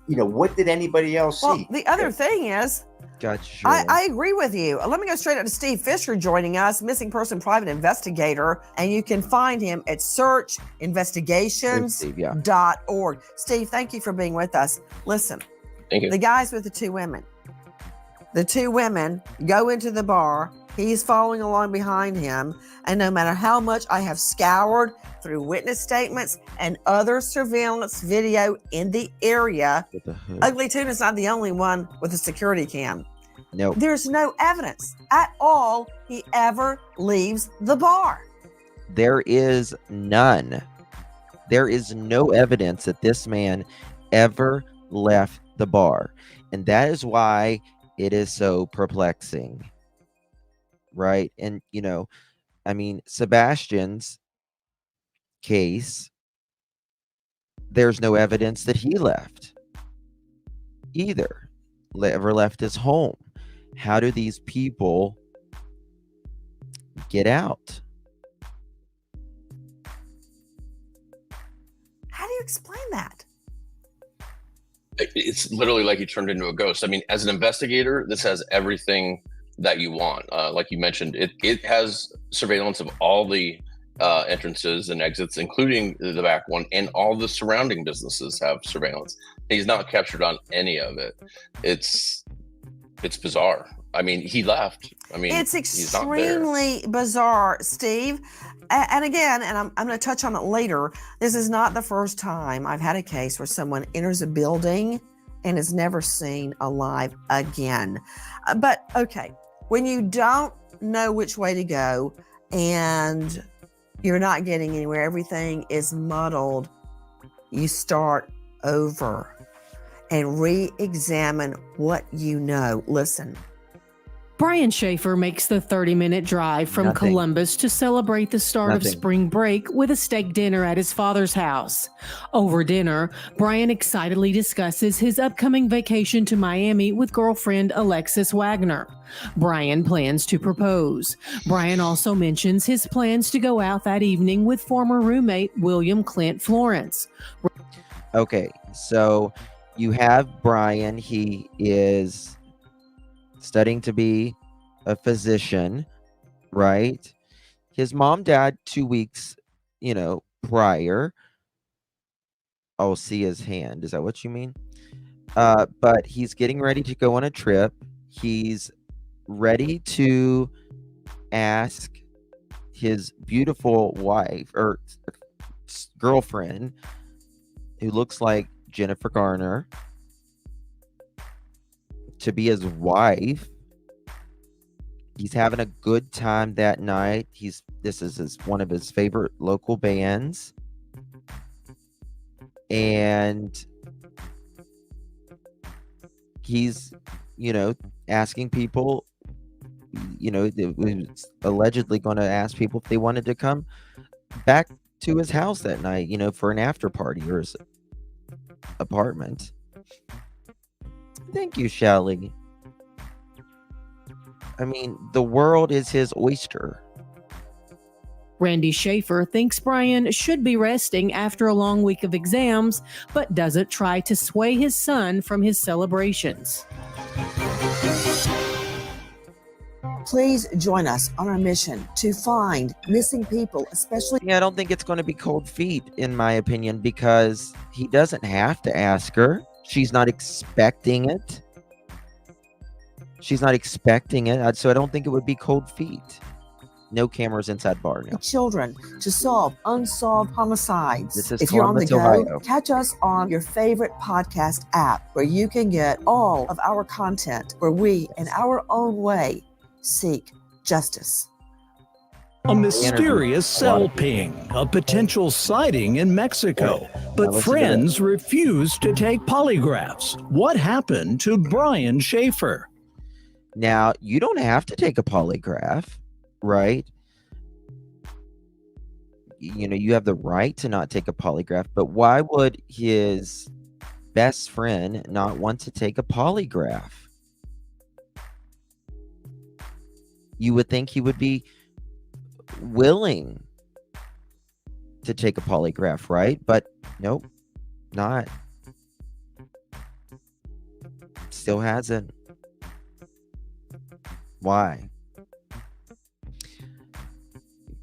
What did anybody else Well, see? the other thing is, Gotcha. I agree with you. Let me go straight up to Steve Fisher joining us, missing person private investigator, and you can find him at searchinvestigations.org. Steve, thank you for being with us. Listen, Thank you. the guys with the two women go into the bar. He's following along behind him, and no matter how much I have scoured through witness statements and other surveillance video in the area, With the hood. Ugly Tuna's not the only one with a security cam. Nope. There's no evidence at all he ever leaves the bar. There is none. There is no evidence that this man ever left the bar. And that is why it is so perplexing. Right? And, Sebastian's case, there's no evidence that he left either, ever left his home. How do these people get out? How do you explain that? It's literally like he turned into a ghost. I mean, as an investigator, this has everything that you want. Like you mentioned, it has surveillance of all the entrances and exits, including the back one, and all the surrounding businesses have surveillance. He's not captured on any of it. It's bizarre. I mean, he left. I mean, It's he's not there. extremely bizarre, Steve. And again, and I'm going to touch on it later, this is not the first time I've had a case where someone enters a building and is never seen alive again. But okay, when you don't know which way to go and you're not getting anywhere, everything is muddled, you start over and re-examine what you know. Listen. Brian Shaffer makes the 30-minute drive from Nothing. Columbus to celebrate the start of Nothing. spring break with a steak dinner at his father's house. Over dinner, Brian excitedly discusses his upcoming vacation to Miami with girlfriend Alexis Wagner. Brian plans to propose. Brian also mentions his plans to go out that evening with former roommate William Clint Florence. Okay, so you have Brian. He is studying to be a physician, right? His mom died 2 weeks, prior. Oh, see his hand. Is that what you mean? But he's getting ready to go on a trip. He's ready to ask his beautiful wife or girlfriend, who looks like Jennifer Garner, to be his wife. He's having a good time that night. This is one of his favorite local bands. And he's, asking people, allegedly going to ask people if they wanted to come back to his house that night, for an after party or his apartment. Thank you, Shelly. I mean, the world is his oyster. Randy Shaffer thinks Brian should be resting after a long week of exams, but doesn't try to sway his son from his celebrations. Please join us on our mission to find missing people, especially. Yeah, I don't think it's going to be cold feet, in my opinion, because he doesn't have to ask her. She's not expecting it. So I don't think it would be cold feet. No cameras inside bar now. Children to solve unsolved homicides. This is If you're on the Columbus, go, Ohio. catch us on your favorite podcast app where you can get all of our content where we, in our own way, seek justice. A mysterious cell ping, a potential sighting in Mexico, but friends refuse to take polygraphs. What happened to Brian Shaffer? Now, you don't have to take a polygraph, right? You know, you have the right to not take a polygraph, but why would his best friend not want to take a polygraph? You would think he would be willing to take a polygraph, right? But nope, not. Still hasn't. Why?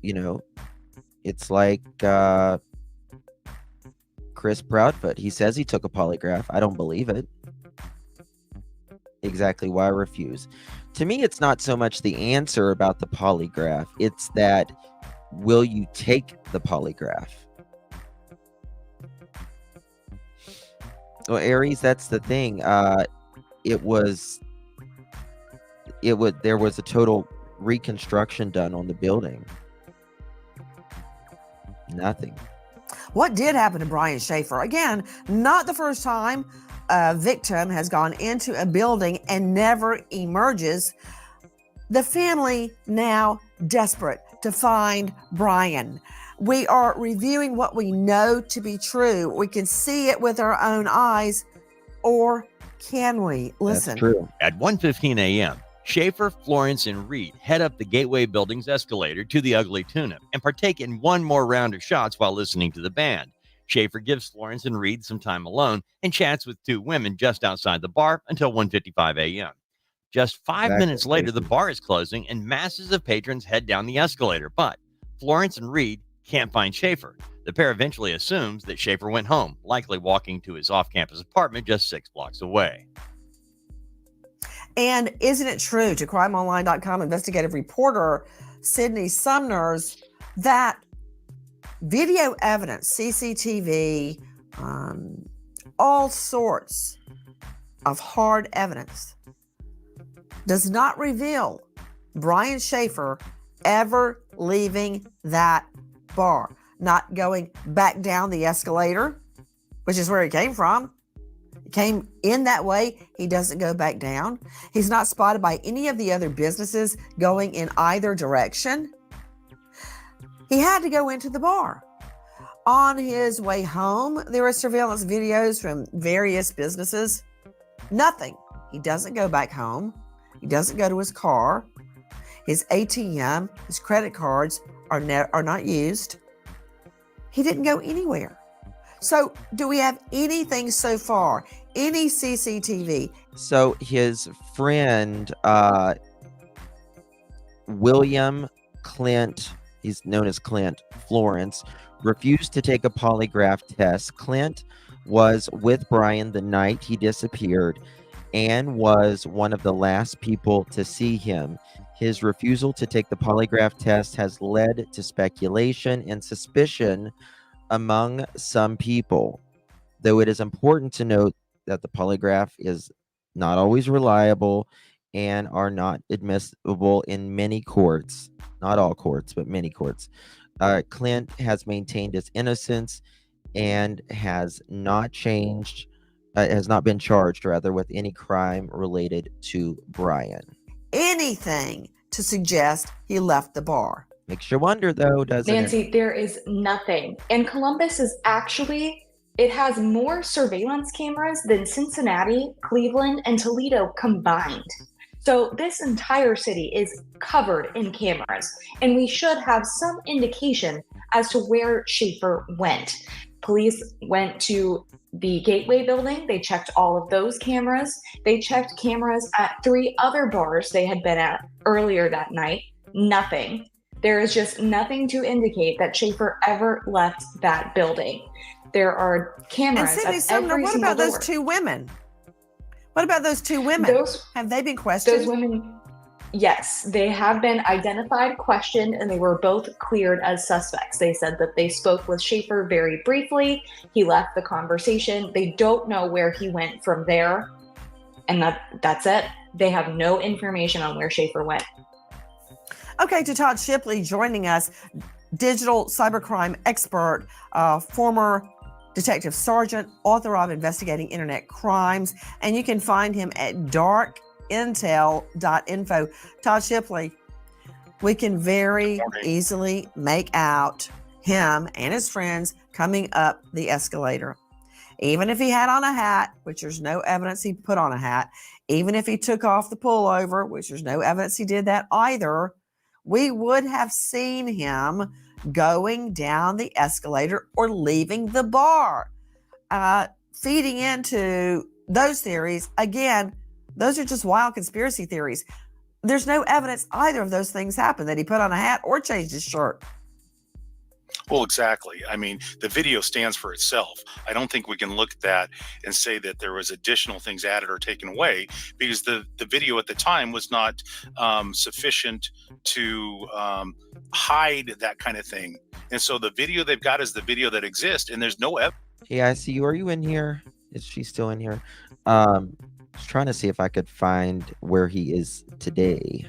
You know, it's like Chris Proudfoot. He says he took a polygraph. I don't believe it. Exactly why refuse? To me, it's not so much the answer about the polygraph. It's that, will you take the polygraph? Well, Aries, that's the thing. There was a total reconstruction done on the building. Nothing. What did happen to Brian Shaffer? Again, not the first time a victim has gone into a building and never emerges. The family now desperate to find Brian. We are reviewing what we know to be true. We can see it with our own eyes, or can we? Listen. That's true. At 1:15 a.m., Shaffer, Florence, and Reed head up the Gateway Building's escalator to the Ugly Tuna and partake in one more round of shots while listening to the band. Shaffer gives Florence and Reed some time alone and chats with two women just outside the bar until 1:55 a.m. Just 5 minutes later, the bar is closing and masses of patrons head down the escalator, but Florence and Reed can't find Shaffer. The pair eventually assumes that Shaffer went home, likely walking to his off-campus apartment just 6 blocks away. And isn't it true, to crimeonline.com investigative reporter Sydney Sumners, that video evidence, CCTV, all sorts of hard evidence, does not reveal Brian Shaffer ever leaving that bar, not going back down the escalator, which is where he came from. He came in that way. He doesn't go back down. He's not spotted by any of the other businesses going in either direction. He had to go into the bar. On his way home, there were surveillance videos from various businesses. Nothing. He doesn't go back home. He doesn't go to his car. His ATM, his credit cards are not used. He didn't go anywhere. So do we have anything so far? Any CCTV? So his friend, William Clint, he's known as Clint Florence, refused to take a polygraph test. Clint was with Brian the night he disappeared and was one of the last people to see him. His refusal to take the polygraph test has led to speculation and suspicion among some people, though it is important to note that the polygraph is not always reliable and are not admissible in many courts. Not all courts, but many courts. Clint has maintained his innocence and has not been charged with any crime related to Brian. Anything to suggest he left the bar. Makes you wonder, though, doesn't Nancy, it? there is nothing. And Columbus is actually, it has more surveillance cameras than Cincinnati, Cleveland, and Toledo combined. So this entire city is covered in cameras, and we should have some indication as to where Shaffer went. Police went to the Gateway building. They checked all of those cameras. They checked cameras at 3 other bars they had been at earlier that night. Nothing. There is just nothing to indicate that Shaffer ever left that building. There are And cameras Sydney at Sumner, every what single about those door. 2 women? What about those 2 women? Have they been questioned? Those women, yes, they have been identified, questioned, and they were both cleared as suspects. They said that they spoke with Shaffer very briefly. He left the conversation. They don't know where he went from there, and that's it. They have no information on where Shaffer went. Okay, to Todd Shipley joining us, digital cybercrime expert, former detective sergeant, author of Investigating Internet Crimes, and you can find him at darkintel.info. Todd Shipley, we can very easily make out him and his friends coming up the escalator. Even if he had on a hat, which there's no evidence he put on a hat, even if he took off the pullover, which there's no evidence he did that either, we would have seen him going down the escalator or leaving the bar. Feeding into those theories, again, those are just wild conspiracy theories. There's no evidence either of those things happened, that he put on a hat or changed his shirt. Well, exactly. I mean, the video stands for itself. I don't think we can look at that and say that there was additional things added or taken away, because the video at the time was not sufficient to hide that kind of thing. And so the video they've got is the video that exists, and there's no evidence. Hey, I see you. Are you in here? Is she still in here? I was trying to see if I could find where he is today,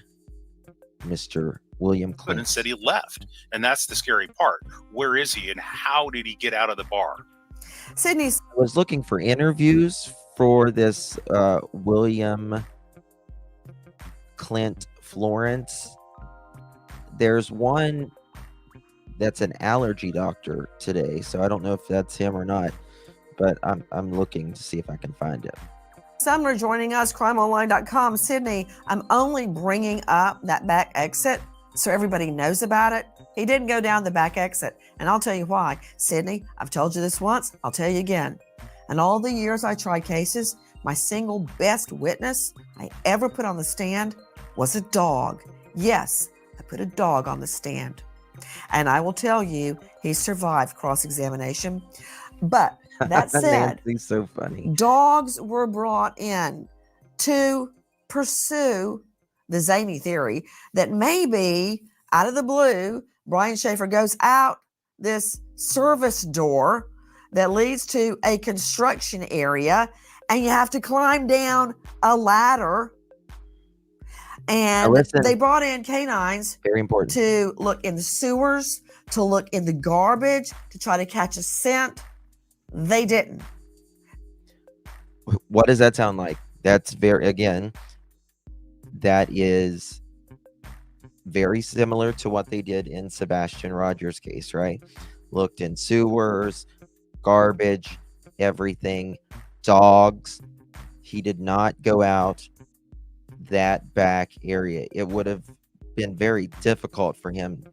Mr. William Clint. And said he left, and that's the scary part. Where is he, and how did he get out of the bar? Sydney, I was looking for interviews for this William Clint Florence. There's one that's an allergy doctor today, so I don't know if that's him or not, but I'm looking to see if I can find it. Sumner joining us, crimeonline.com. Sydney, I'm only bringing up that back exit so everybody knows about it. He didn't go down the back exit, and I'll tell you why. Sydney, I've told you this once, I'll tell you again. In all the years I tried cases, my single best witness I ever put on the stand was a dog. Yes, I put a dog on the stand. And I will tell you, he survived cross-examination. But that said, Nancy's so funny. Dogs were brought in to pursue the zany theory that maybe out of the blue, Brian Shaffer goes out this service door that leads to a construction area, and you have to climb down a ladder. And they brought in canines, very important, to look in the sewers, to look in the garbage, to try to catch a scent. They didn't. What does that sound like? That's that is very similar to what they did in Sebastian Rogers' case, right? Looked in sewers, garbage, everything, dogs. He did not go out that back area. It would have been very difficult for him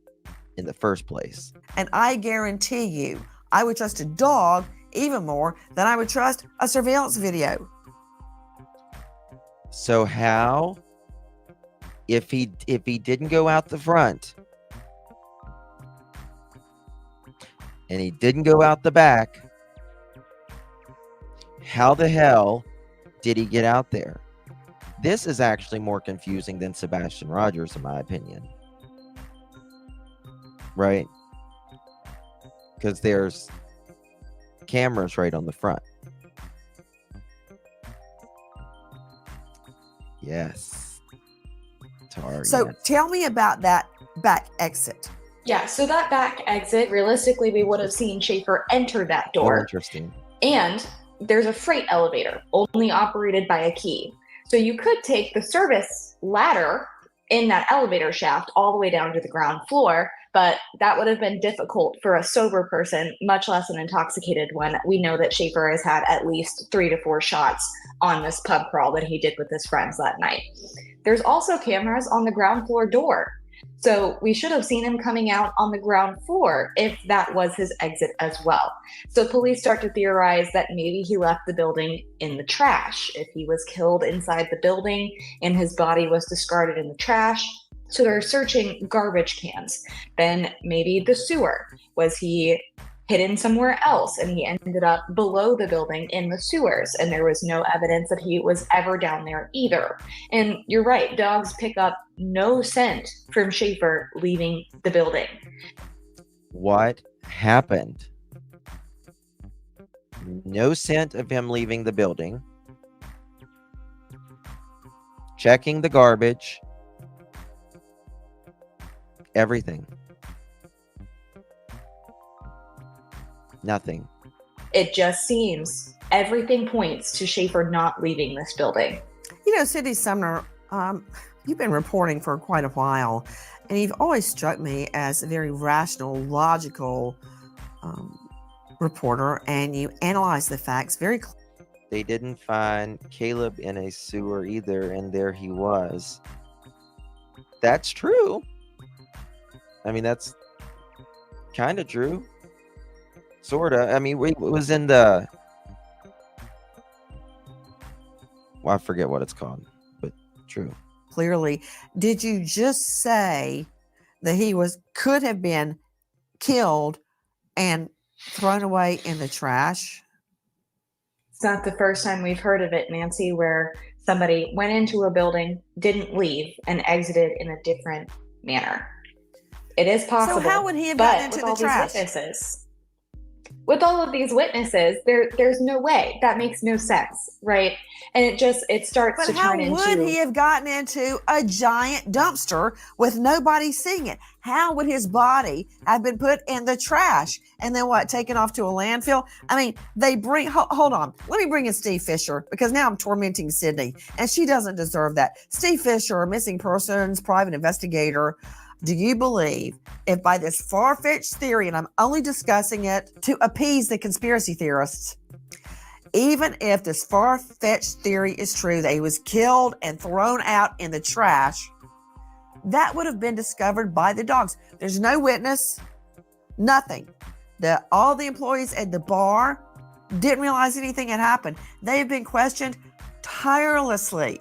in the first place. And I guarantee you, I would trust a dog even more than I would trust a surveillance video. So how, if he didn't go out the front and he didn't go out the back, how the hell did he get out there? This is actually more confusing than Sebastian Rogers, in my opinion. Right? Because there's cameras right on the front. Yes. So tell me about that back exit. Yeah, so that back exit, realistically, we would have seen Shaffer enter that door. Oh, interesting. And there's a freight elevator, only operated by a key. So you could take the service ladder in that elevator shaft all the way down to the ground floor, but that would have been difficult for a sober person, much less an intoxicated one. We know that Shaffer has had at least 3 to 4 shots on this pub crawl that he did with his friends that night. There's also cameras on the ground floor door. So we should have seen him coming out on the ground floor if that was his exit as well. So police start to theorize that maybe he left the building in the trash. If he was killed inside the building and his body was discarded in the trash, so they're searching garbage cans. Then maybe the sewer. Was he hidden somewhere else and he ended up below the building in the sewers, and there was no evidence that he was ever down there either? And you're right, dogs pick up no scent from Shaffer leaving the building. What happened? No scent of him leaving the building. Checking the garbage. Everything. Nothing. It just seems everything points to Shaffer not leaving this building. You know, Sydney Sumner, you've been reporting for quite a while, and you've always struck me as a very rational, logical reporter, and you analyze the facts very clearly. They didn't find Caleb in a sewer either, and there he was. That's true. I mean, that's kind of true. Sorta. I mean, it was in the... Well, I forget what it's called, but true. Clearly, did you just say that he could have been killed and thrown away in the trash? It's not the first time we've heard of it, Nancy, where somebody went into a building, didn't leave, and exited in a different manner. It is possible. So how would he have gotten into the trash? With all of these witnesses, there's no way. That makes no sense, right? And it starts to turn into... But how would he have gotten into a giant dumpster with nobody seeing it? How would his body have been put in the trash and then taken off to a landfill? I mean, hold on. Let me bring in Steve Fisher, because now I'm tormenting Sydney, and she doesn't deserve that. Steve Fisher, a missing persons private investigator. Do you believe if by this far-fetched theory, and I'm only discussing it to appease the conspiracy theorists, even if this far-fetched theory is true that he was killed and thrown out in the trash, that would have been discovered by the dogs? There's no witness, nothing. All the employees at the bar didn't realize anything had happened. They have been questioned tirelessly.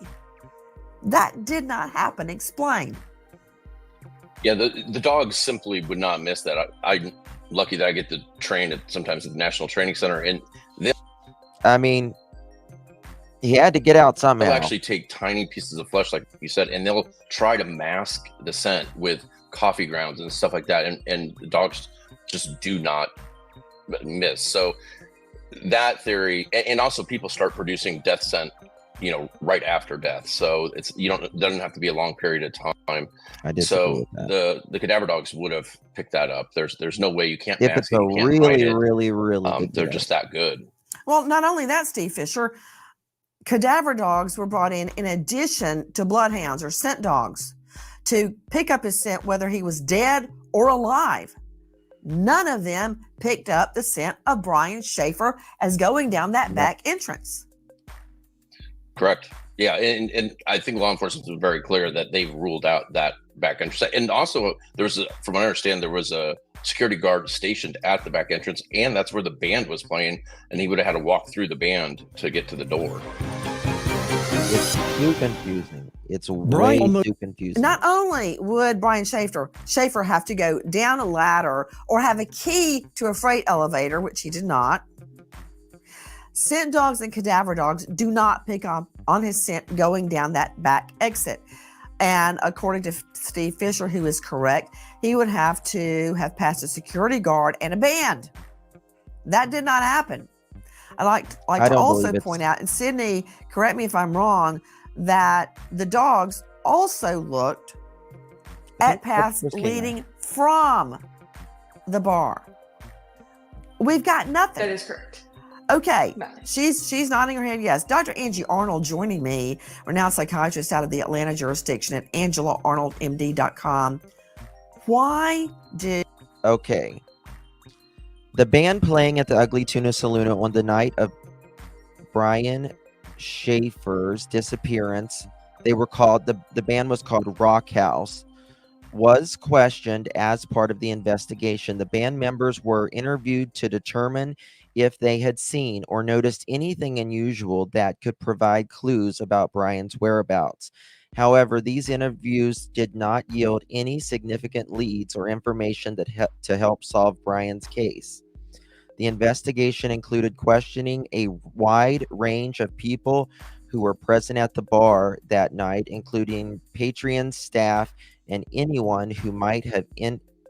That did not happen. Explain. Yeah, the dogs simply would not miss that. I'm lucky that I get to train sometimes at the National Training Center, and I mean, he had to get out somehow. they'll actually take tiny pieces of flesh, like you said, and they'll try to mask the scent with coffee grounds and stuff like that, and the dogs just do not miss. So that theory, and also people start producing death scent, right after death. So it doesn't have to be a long period of time. I disagree with that. The cadaver dogs would have picked that up. There's no way you can't If mask it's it, a you can't really, hide it. really, really good They're deal. just that good. Well, not only that, Steve Fisher, cadaver dogs were brought in addition to bloodhounds or scent dogs to pick up his scent, whether he was dead or alive. None of them picked up the scent of Brian Shaffer as going down that back entrance. Correct. Yeah, and I think law enforcement was very clear that they've ruled out that back entrance. And also, from what I understand, there was a security guard stationed at the back entrance, and that's where the band was playing, and he would have had to walk through the band to get to the door. It's too confusing. It's Brian, way too confusing. Not only would Brian Shaffer have to go down a ladder or have a key to a freight elevator, which he did not, scent dogs and cadaver dogs do not pick up on his scent going down that back exit. And according to Steve Fisher, who is correct, he would have to have passed a security guard and a band. That did not happen. I like to also point out, and Sydney, correct me if I'm wrong, that the dogs also looked at paths leading from the bar. We've got nothing. That is correct. Okay, she's nodding her head yes. Dr. Angie Arnold joining me, renowned psychiatrist out of the Atlanta jurisdiction at AngelaArnoldMD.com. Why did... Okay. The band playing at the Ugly Tuna Saloona on the night of Brian Shaffer's disappearance, they were called, the band was called Rock House. was questioned as part of the investigation. The band members were interviewed to determine if they had seen or noticed anything unusual that could provide clues about Brian's whereabouts. However, these interviews did not yield any significant leads or information to help solve Brian's case. The investigation included questioning a wide range of people who were present at the bar that night, including patrons, staff, and anyone who might have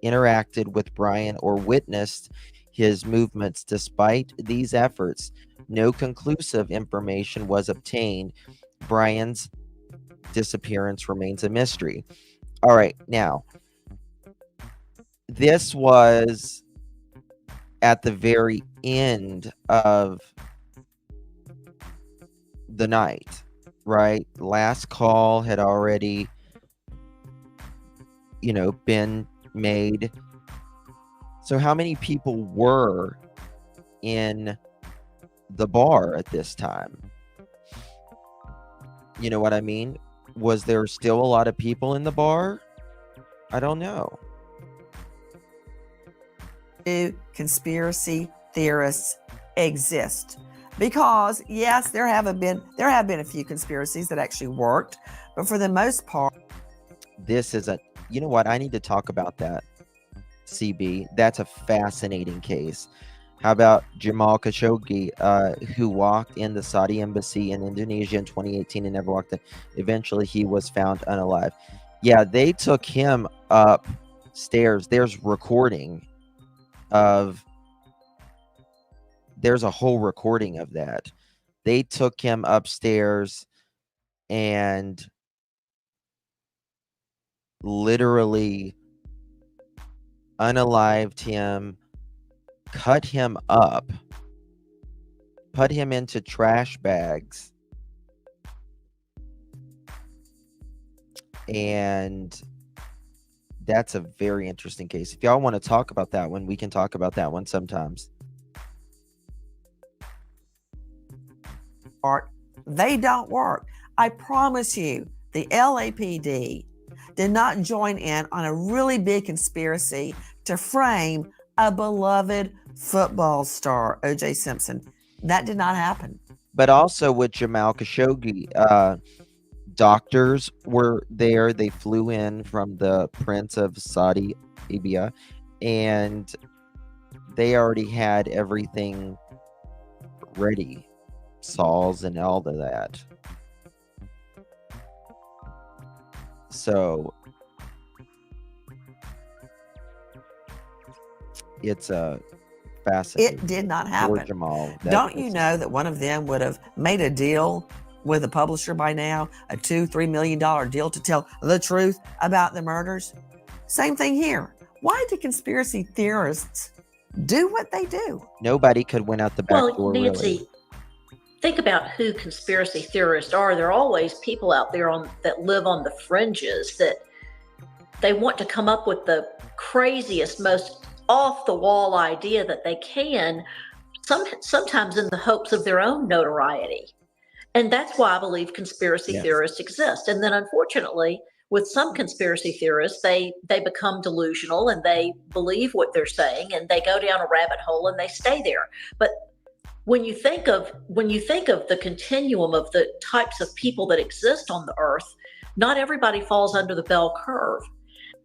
interacted with Brian or witnessed his movements. Despite these efforts, no conclusive information was obtained. Brian's disappearance remains a mystery. All right, now, this was at the very end of the night, right? Last call had already, been made. So how many people were in the bar at this time? You know what I mean? Was there still a lot of people in the bar? I don't know. Do conspiracy theorists exist? Because yes, there have been a few conspiracies that actually worked, but for the most part, this is you know what? I need to talk about that. CB, that's a fascinating case. How about Jamal Khashoggi, who walked in the Saudi embassy in Indonesia in 2018 and never walked in? Eventually, he was found unalive. Yeah, they took him upstairs. There's recording of. There's a whole recording of that. They took him upstairs and literally unalived him, cut him up, put him into trash bags, and that's a very interesting case. If y'all want to talk about that one, we can talk about that one sometimes. They don't work. I promise you, the LAPD did not join in on a really big conspiracy to frame a beloved football star, O.J. Simpson. That did not happen. But also with Jamal Khashoggi, doctors were there. They flew in from the Prince of Saudi Arabia, and they already had everything ready. Saws and all of that. So it's a fascinating. It did not happen. Jamal, don't you know that one of them would have made a deal with a publisher by now, a $2-3 million deal to tell the truth about the murders? Same thing here. Why do conspiracy theorists do what they do? Nobody could win out the back door, Nancy, really. Think about who conspiracy theorists are. There are always people out there that live on the fringes, that they want to come up with the craziest, most off-the-wall idea that they can, sometimes in the hopes of their own notoriety. And that's why I believe conspiracy theorists exist. And then unfortunately, with some conspiracy theorists, they become delusional and they believe what they're saying and they go down a rabbit hole and they stay there. But when you think of the continuum of the types of people that exist on the earth, not everybody falls under the bell curve.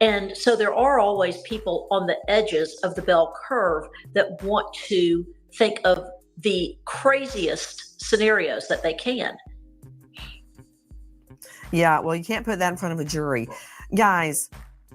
And so there are always people on the edges of the bell curve that want to think of the craziest scenarios that they can. Yeah, well, you can't put that in front of a jury. Guys,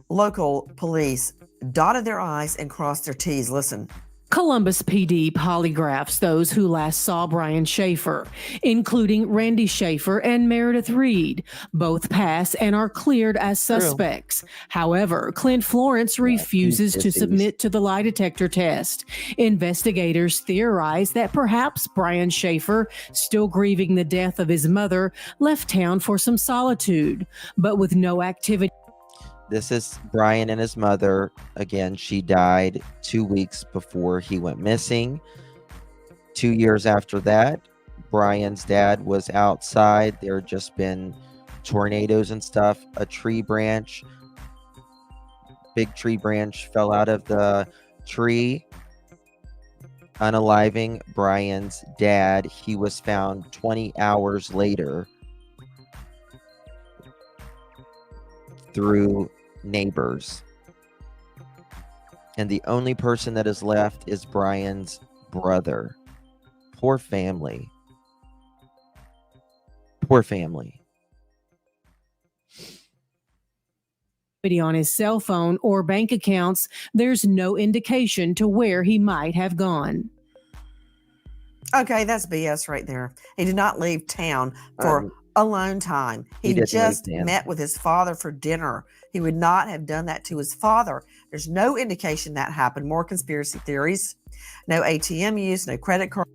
local police dotted their I's and crossed their T's. Listen. Columbus PD polygraphs those who last saw Brian Shaffer, including Randy Shaffer and Meredith Reed. Both pass and are cleared as suspects. However, Clint Florence refuses to submit to the lie detector test. Investigators theorize that perhaps Brian Shaffer, still grieving the death of his mother, left town for some solitude, but with no activity. This is Brian and his mother. Again, she died 2 weeks before he went missing. 2 years after that, Brian's dad was outside. There had just been tornadoes and stuff. A tree branch big tree branch fell out of the tree, unaliving Brian's dad. He was found 20 hours later through neighbors. And the only person that is left is Brian's brother. Poor family. Poor family. On his cell phone or bank accounts, there's no indication to where he might have gone. Okay, that's BS right there. He did not leave town for alone time. He just met with his father for dinner. He would not have done that to his father. There's no indication that happened. More conspiracy theories. No ATM use, no credit card.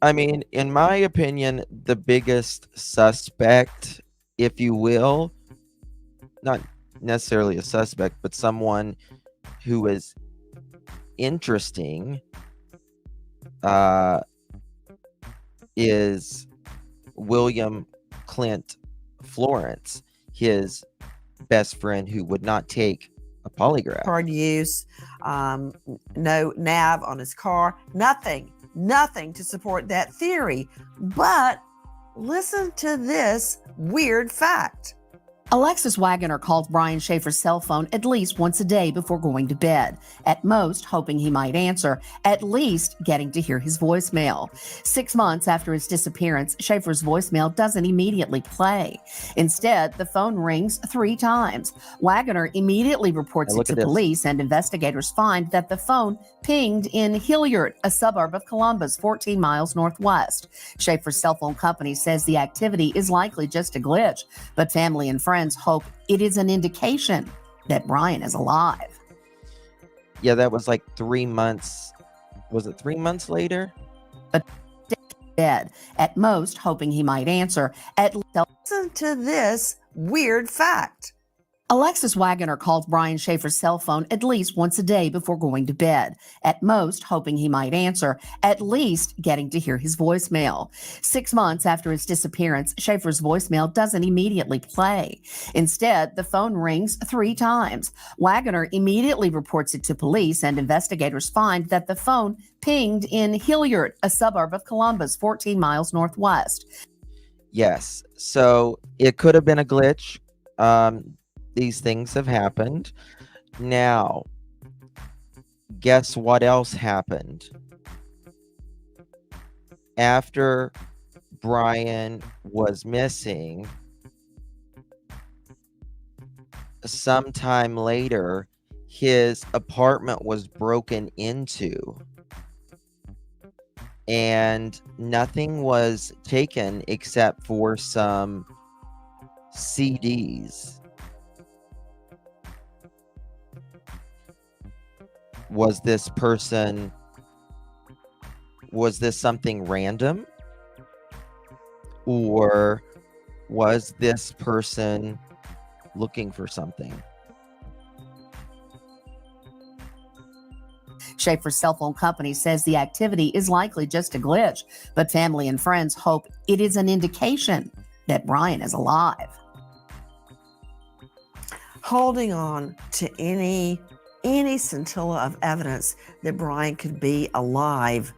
I mean, in my opinion, the biggest suspect, if you will, not necessarily a suspect, but someone who is interesting, is William Clint Florence, his best friend who would not take a polygraph. Card use, no nav on his car, nothing to support that theory. But listen to this weird fact. Alexis Wagoner calls Brian Shaffer's cell phone at least once a day before going to bed, at most hoping he might answer, at least getting to hear his voicemail. 6 months after his disappearance, Shaffer's voicemail doesn't immediately play. Instead, the phone rings 3 times. Wagoner immediately reports it to police, and investigators find that the phone pinged in Hilliard, a suburb of Columbus, 14 miles northwest. Shaffer's cell phone company says the activity is likely just a glitch, but family and friends hope it is an indication that Brian is alive. Yeah, that was like 3 months. Was it 3 months later? But dead, at most hoping he might answer. Listen to this weird fact. Alexis Wagoner calls Brian Shaffer's cell phone at least once a day before going to bed, at most hoping he might answer, at least getting to hear his voicemail. 6 months after his disappearance, Shaffer's voicemail doesn't immediately play. Instead, the phone rings 3 times. Wagoner immediately reports it to police, and investigators find that the phone pinged in Hilliard, a suburb of Columbus, 14 miles northwest. Yes, so it could have been a glitch. These things have happened. Now, guess what else happened? After Brian was missing, sometime later, his apartment was broken into, and nothing was taken except for some CDs. Was this something random? Or was this person looking for something? Shaffer's cell phone company says the activity is likely just a glitch, but family and friends hope it is an indication that Brian is alive. Holding on to any scintilla of evidence that Brian could be alive,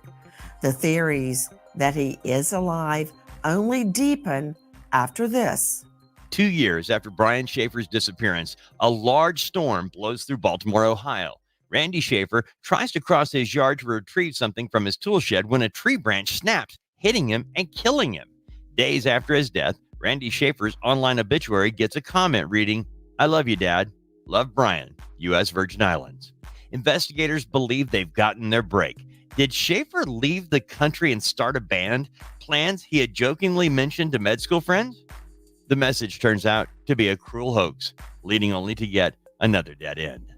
the theories that he is alive only deepen after this. 2 years after Brian Shaffer's disappearance, a large storm blows through Baltimore, Ohio. Randy Shaffer tries to cross his yard to retrieve something from his tool shed when a tree branch snaps, hitting him and killing him. Days after his death, Randy Shaffer's online obituary gets a comment reading, "I love you, Dad. Love, Brian, U.S. Virgin Islands." Investigators believe they've gotten their break. Did Shaffer leave the country and start a band? Plans he had jokingly mentioned to med school friends? The message turns out to be a cruel hoax, leading only to yet another dead end.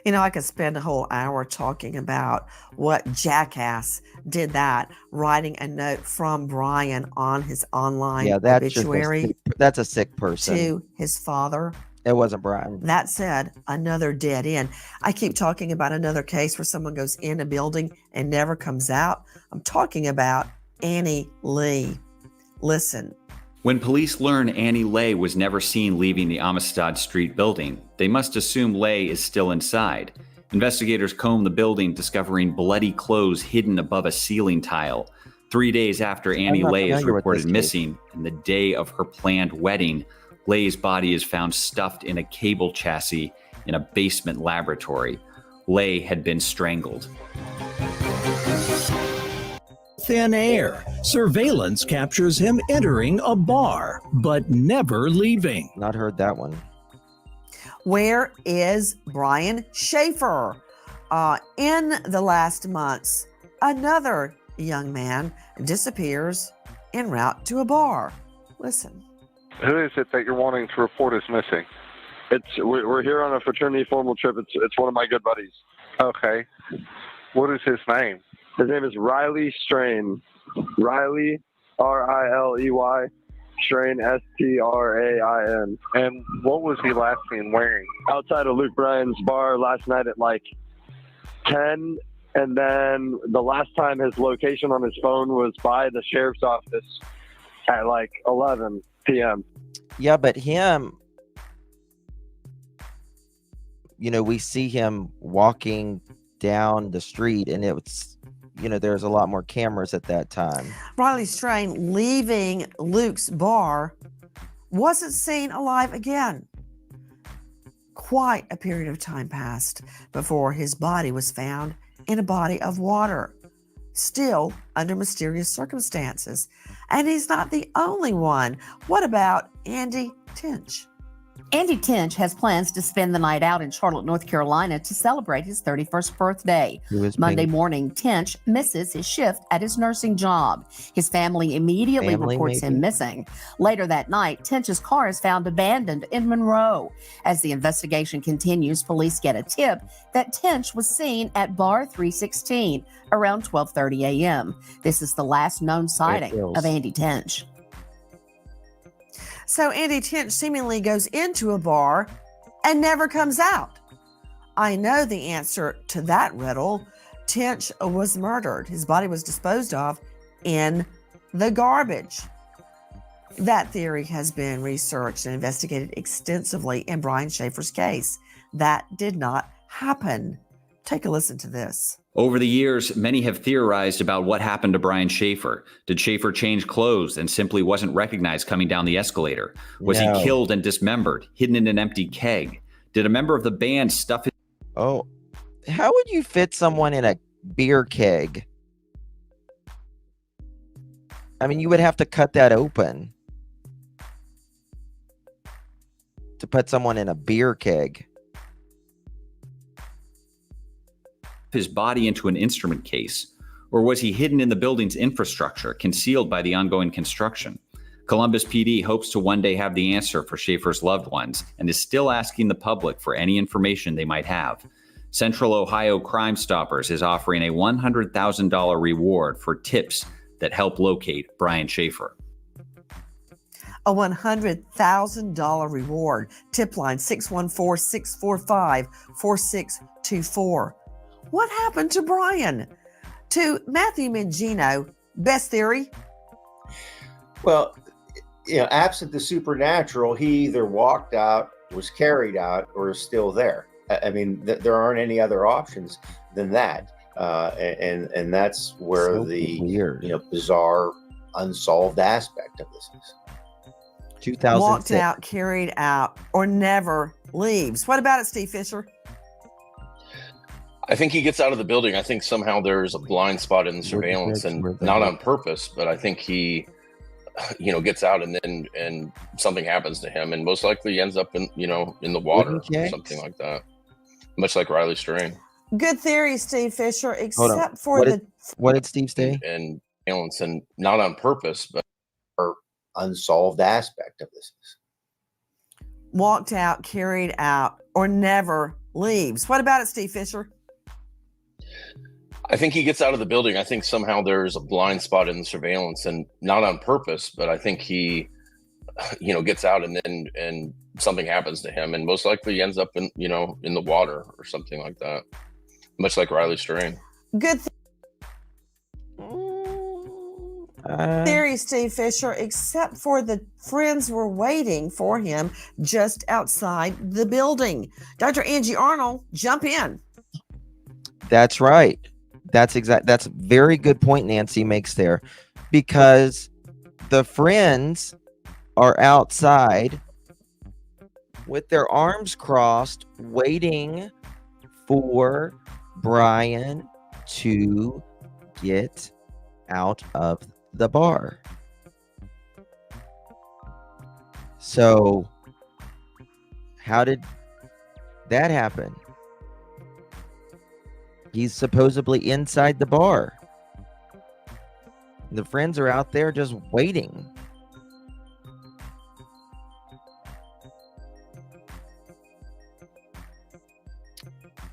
You know, I could spend a whole hour talking about what jackass did that, writing a note from Brian on his online obituary. That's a sick person. To his father. It wasn't Brian. That said, another dead end. I keep talking about another case where someone goes in a building and never comes out. I'm talking about Annie Lee. Listen. When police learn Annie Lay was never seen leaving the Amistad Street building, they must assume Lay is still inside. Investigators comb the building, discovering bloody clothes hidden above a ceiling tile. 3 days after Annie Lay is reported missing, and the day of her planned wedding, Lay's body is found stuffed in a cable chassis in a basement laboratory. Lay had been strangled. Thin air. Surveillance captures him entering a bar, but never leaving. Not heard that one. Where is Brian Shaffer? In the last months, another young man disappears en route to a bar. Listen. Who is it that you're wanting to report is missing? We're here on a fraternity formal trip. It's one of my good buddies. Okay. What is his name? His name is Riley Strain. Riley, R-I-L-E-Y, Strain, S-T-R-A-I-N. And what was he last seen wearing? Outside of Luke Bryan's bar last night at like 10. And then the last time his location on his phone was by the sheriff's office at like 11 p.m. Yeah, but him, we see him walking down the street, and it's, there's a lot more cameras at that time. Riley Strain leaving Luke's bar wasn't seen alive again. Quite a period of time passed before his body was found in a body of water, still under mysterious circumstances. And he's not the only one. What about Andy Tinch? Andy Tinch has plans to spend the night out in Charlotte, North Carolina to celebrate his 31st birthday. Monday morning, Tinch misses his shift at his nursing job. His family immediately reports him missing. Later that night, Tinch's car is found abandoned in Monroe. As the investigation continues, police get a tip that Tinch was seen at Bar 316 around 12:30 a.m. This is the last known sighting of Andy Tinch. So Andy Tinch seemingly goes into a bar and never comes out. I know the answer to that riddle. Tinch was murdered. His body was disposed of in the garbage. That theory has been researched and investigated extensively in Brian Shaffer's case. That did not happen. Take a listen to this. Over the years, many have theorized about what happened to Brian Shaffer. Did Shaffer change clothes and simply wasn't recognized coming down the escalator? Was he killed and dismembered, hidden in an empty keg? Did a member of the band stuff his... Oh, how would you fit someone in a beer keg? I mean, you would have to cut that open to put someone in a beer keg. his body into an instrument case? Or was he hidden in the building's infrastructure, concealed by the ongoing construction? Columbus PD hopes to one day have the answer for Shaffer's loved ones and is still asking the public for any information they might have. Central Ohio Crime Stoppers is offering a $100,000 reward for tips that help locate Brian Shaffer. A $100,000 reward. Tip line 614-645-4624. What happened to Brian? To Matthew Mangino, best theory? Well, absent the supernatural, he either walked out, was carried out, or is still there. I mean, there aren't any other options than that. And that's where so the weird. Bizarre, unsolved aspect of this is. 2006. Walked out, carried out, or never leaves. What about it, Steve Fisher? I think he gets out of the building. I think somehow there's a blind spot in the surveillance, and not on purpose, but I think he, gets out and something happens to him, and most likely he ends up in the water or something like that. Much like Riley Strain. Good theory, Steve Fisher, except for what did Steve say? And surveillance, and not on purpose, but unsolved aspect of this. Walked out, carried out, or never leaves. What about it, Steve Fisher? I think he gets out of the building. I think somehow there's a blind spot in the surveillance, and not on purpose, but I think he, gets out and something happens to him, and most likely he ends up in the water or something like that. Much like Riley Strain. Good. theory, Steve Fisher, except for the friends were waiting for him just outside the building. Dr. Angie Arnold, jump in. That's right. That's a very good point Nancy makes there, because the friends are outside with their arms crossed, waiting for Brian to get out of the bar. So, how did that happen? He's supposedly inside the bar. The friends are out there just waiting.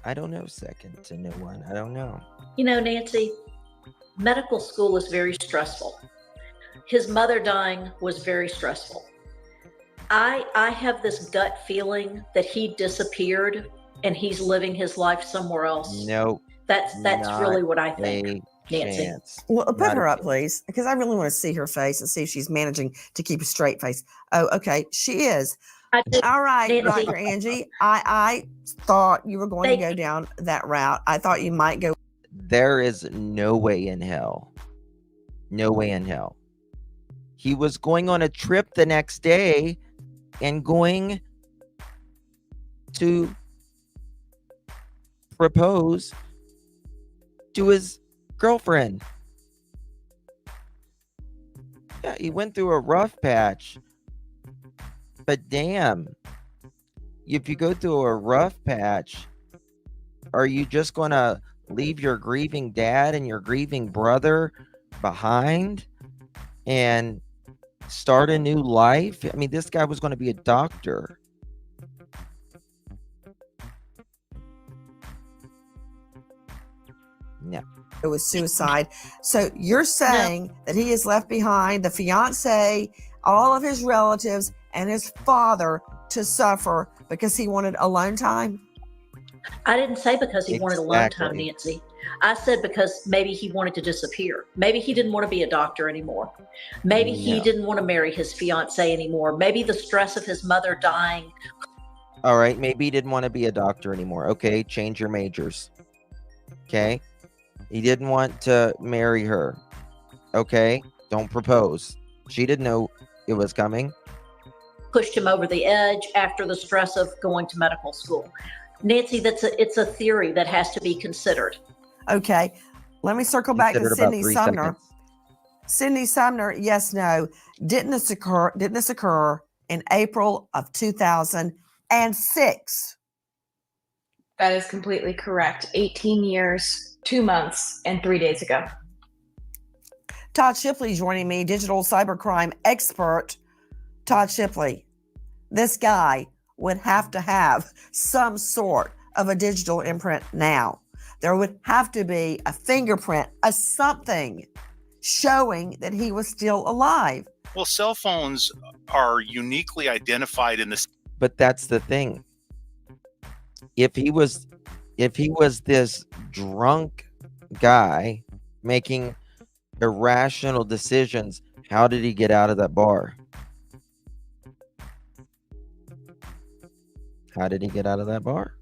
I don't know, second to no one. I don't know. You know, Nancy, medical school is very stressful. His mother dying was very stressful. I have this gut feeling that he disappeared and he's living his life somewhere else. No. That's really what I think, Nancy. Chance. Well, put Not her a up, please, because I really want to see her face and see if she's managing to keep a straight face. Oh, okay. She is. All right, Nancy. Dr. Angie. I thought you were going to go down that route. I thought you might go. There is no way in hell. No way in hell. He was going on a trip the next day and going to propose to his girlfriend. Yeah, he went through a rough patch. But damn, if you go through a rough patch, are you just going to leave your grieving dad and your grieving brother behind and start a new life? I mean, this guy was going to be a doctor. No. It was suicide. So you're saying that he has left behind the fiance, all of his relatives, and his father to suffer because he wanted alone time? I didn't say because he wanted alone time, Nancy. I said because maybe he wanted to disappear. Maybe he didn't want to be a doctor anymore. Maybe he didn't want to marry his fiance anymore. Maybe the stress of his mother dying. All right, maybe he didn't want to be a doctor anymore. Okay, change your majors. Okay. He didn't want to marry her. Okay, don't propose. She didn't know it was coming. Pushed him over the edge after the stress of going to medical school. Nancy, it's a theory that has to be considered. Okay, let me circle back to Sydney Sumner. Seconds. Sydney Sumner, yes, no. Didn't this occur in April of 2006? That is completely correct. 18 years, 2 months, and 3 days ago. Todd Shipley joining me, digital cybercrime expert. Todd Shipley, this guy would have to have some sort of a digital imprint now. There would have to be a fingerprint, a something showing that he was still alive. Well, cell phones are uniquely identified in this. But that's the thing. If he was this drunk guy making irrational decisions, how did he get out of that bar? How did he get out of that bar?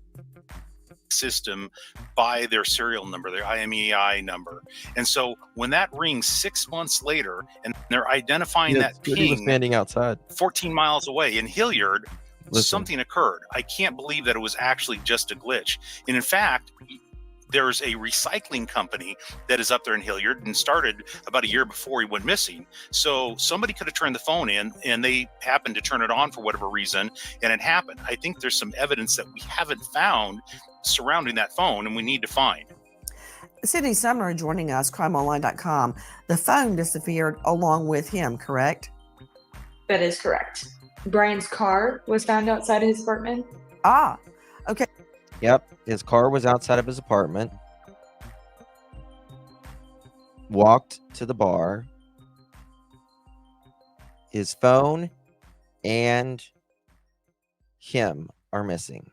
System by their serial number, their IMEI number. And so when that rings 6 months later and they're identifying that He was ping standing outside 14 miles away in Hilliard, Listen. something occurred. I can't believe that it was actually just a glitch. And in fact, there's a recycling company that is up there in Hilliard and started about a year before he went missing. So somebody could have turned the phone in and they happened to turn it on for whatever reason, and it happened. I think there's some evidence that we haven't found surrounding that phone and we need to find. Sydney Sumner joining us, crimeonline.com. The phone disappeared along with him, correct? That is correct. Brian's car was found outside of his apartment. Ah, okay. Yep, his car was outside of his apartment. Walked to the bar. His phone and him are missing.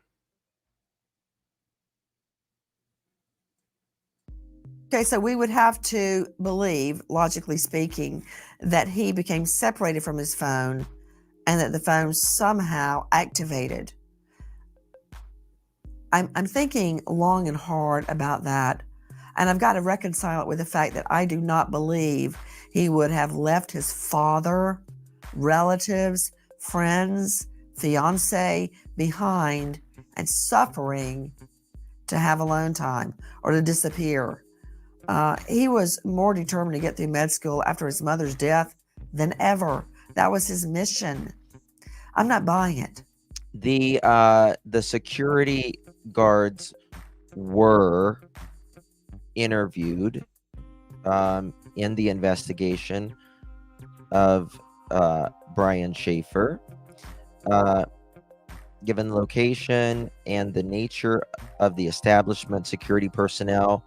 Okay, so we would have to believe, logically speaking, that he became separated from his phone and that the phone somehow activated. I'm thinking long and hard about that, and I've got to reconcile it with the fact that I do not believe he would have left his father, relatives, friends, fiance behind and suffering to have alone time or to disappear. He was more determined to get through med school after his mother's death than ever. That was his mission. I'm not buying it. The security guards were interviewed in the investigation of Brian Shaffer. Given the location and the nature of the establishment, security personnel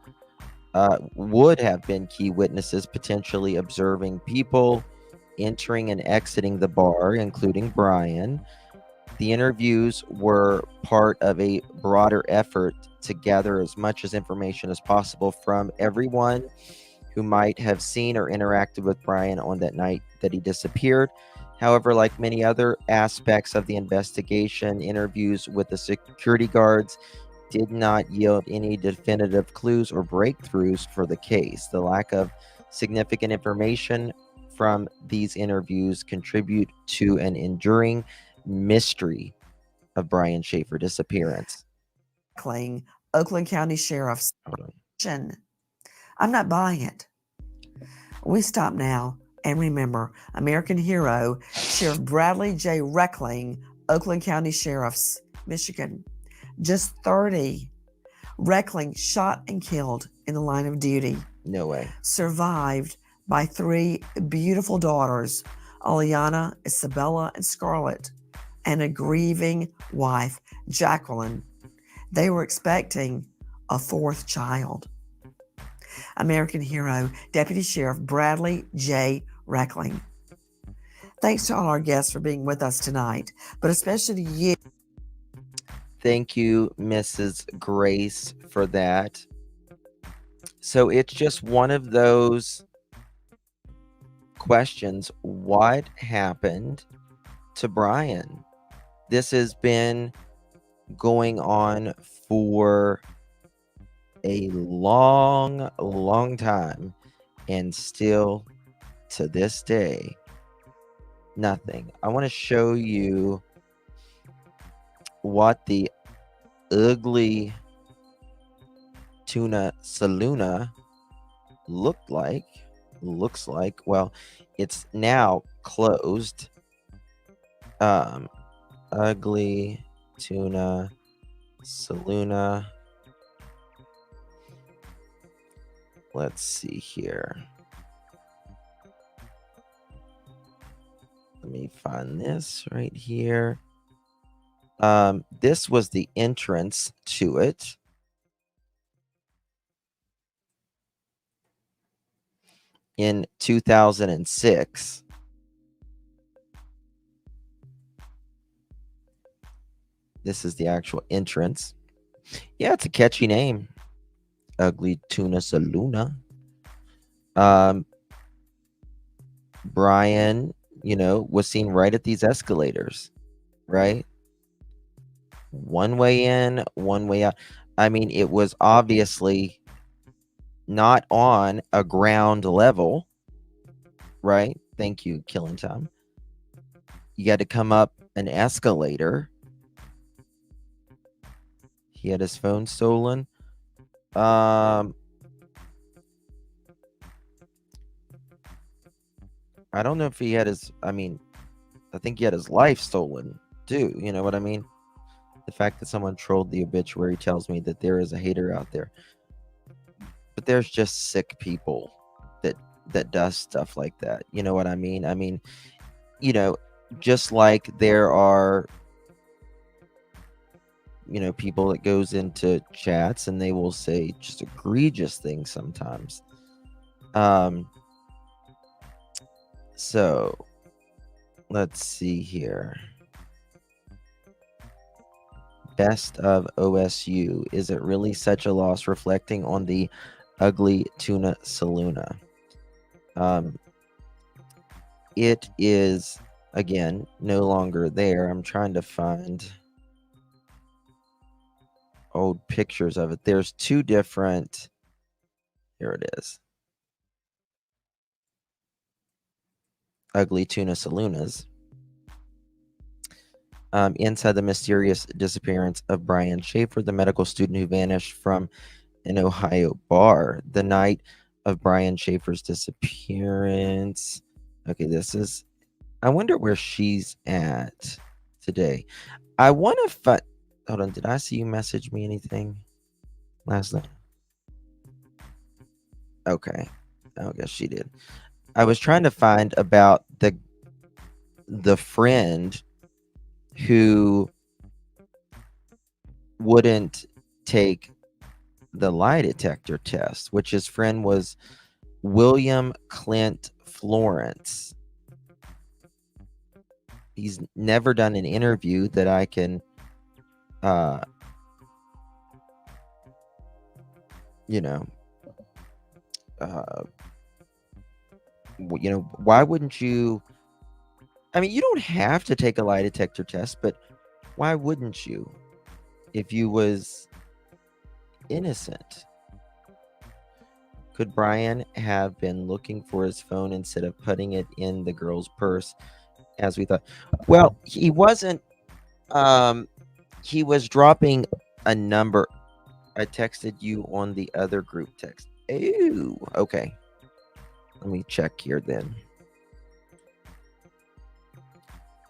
would have been key witnesses, potentially observing people entering and exiting the bar, including Brian. The interviews were part of a broader effort to gather as much as information as possible from everyone who might have seen or interacted with Brian on that night that he disappeared. However, like many other aspects of the investigation, interviews with the security guards did not yield any definitive clues or breakthroughs for the case. The lack of significant information from these interviews contribute to an enduring mystery of Brian Shaffer's disappearance. Oakland County Sheriff's. I'm not buying it. We stop now and remember American hero Sheriff Bradley J. Reckling, Oakland County Sheriff's, Michigan. Just 30. Reckling shot and killed in the line of duty. No way. Survived by 3 beautiful daughters, Aliana, Isabella, and Scarlett, and a grieving wife, Jacqueline. They were expecting a 4th child. American hero, Deputy Sheriff Bradley J. Reckling. Thanks to all our guests for being with us tonight, but especially to you. Thank you, Mrs. Grace, for that. So it's just one of those questions. What happened to Brian? This has been going on for a long time, and still to this day, nothing. I want to show you what the ugly Tuna Saloona looks like. Well, it's now closed. Ugly Tuna Saloona. Let's see here. Let me find this right here. This was the entrance to it. In 2006. This is the actual entrance. Yeah, it's a catchy name. Ugly Tuna Saloona. Brian, was seen right at these escalators, right? One way in, one way out. I mean, it was obviously not on a ground level, right? Thank you, Killing Time. You had to come up an escalator. He had his phone stolen. I don't know if he had his, I think he had his life stolen too. You know what I mean? The fact that someone trolled the obituary tells me that there is a hater out there. But there's just sick people that does stuff like that. You know what I mean? I mean, just like there are, people that goes into chats and they will say just egregious things sometimes. So let's see here. Best of OSU. Is it really such a loss, reflecting on the Ugly Tuna Saloona. It is, again, no longer there. I'm trying to find old pictures of it. There's two different. Here it is. Ugly Tuna Saloonas. Inside the mysterious disappearance of Brian Shaffer, the medical student who vanished from an Ohio bar the night of Brian Shaffer's disappearance. Okay, this is. I wonder where she's at today. I want to find. Hold on, did I see you message me anything last night? Okay, I guess she did. I was trying to find about the friend who wouldn't take the lie detector test, which his friend was William Clint Florence. He's never done an interview that I can why wouldn't you? I mean, you don't have to take a lie detector test, but why wouldn't you if you was innocent? Could Brian have been looking for his phone instead of putting it in the girl's purse as we thought? Well, he wasn't. He was dropping a number. I texted you on the other group text. Ew. Okay. Let me check here then.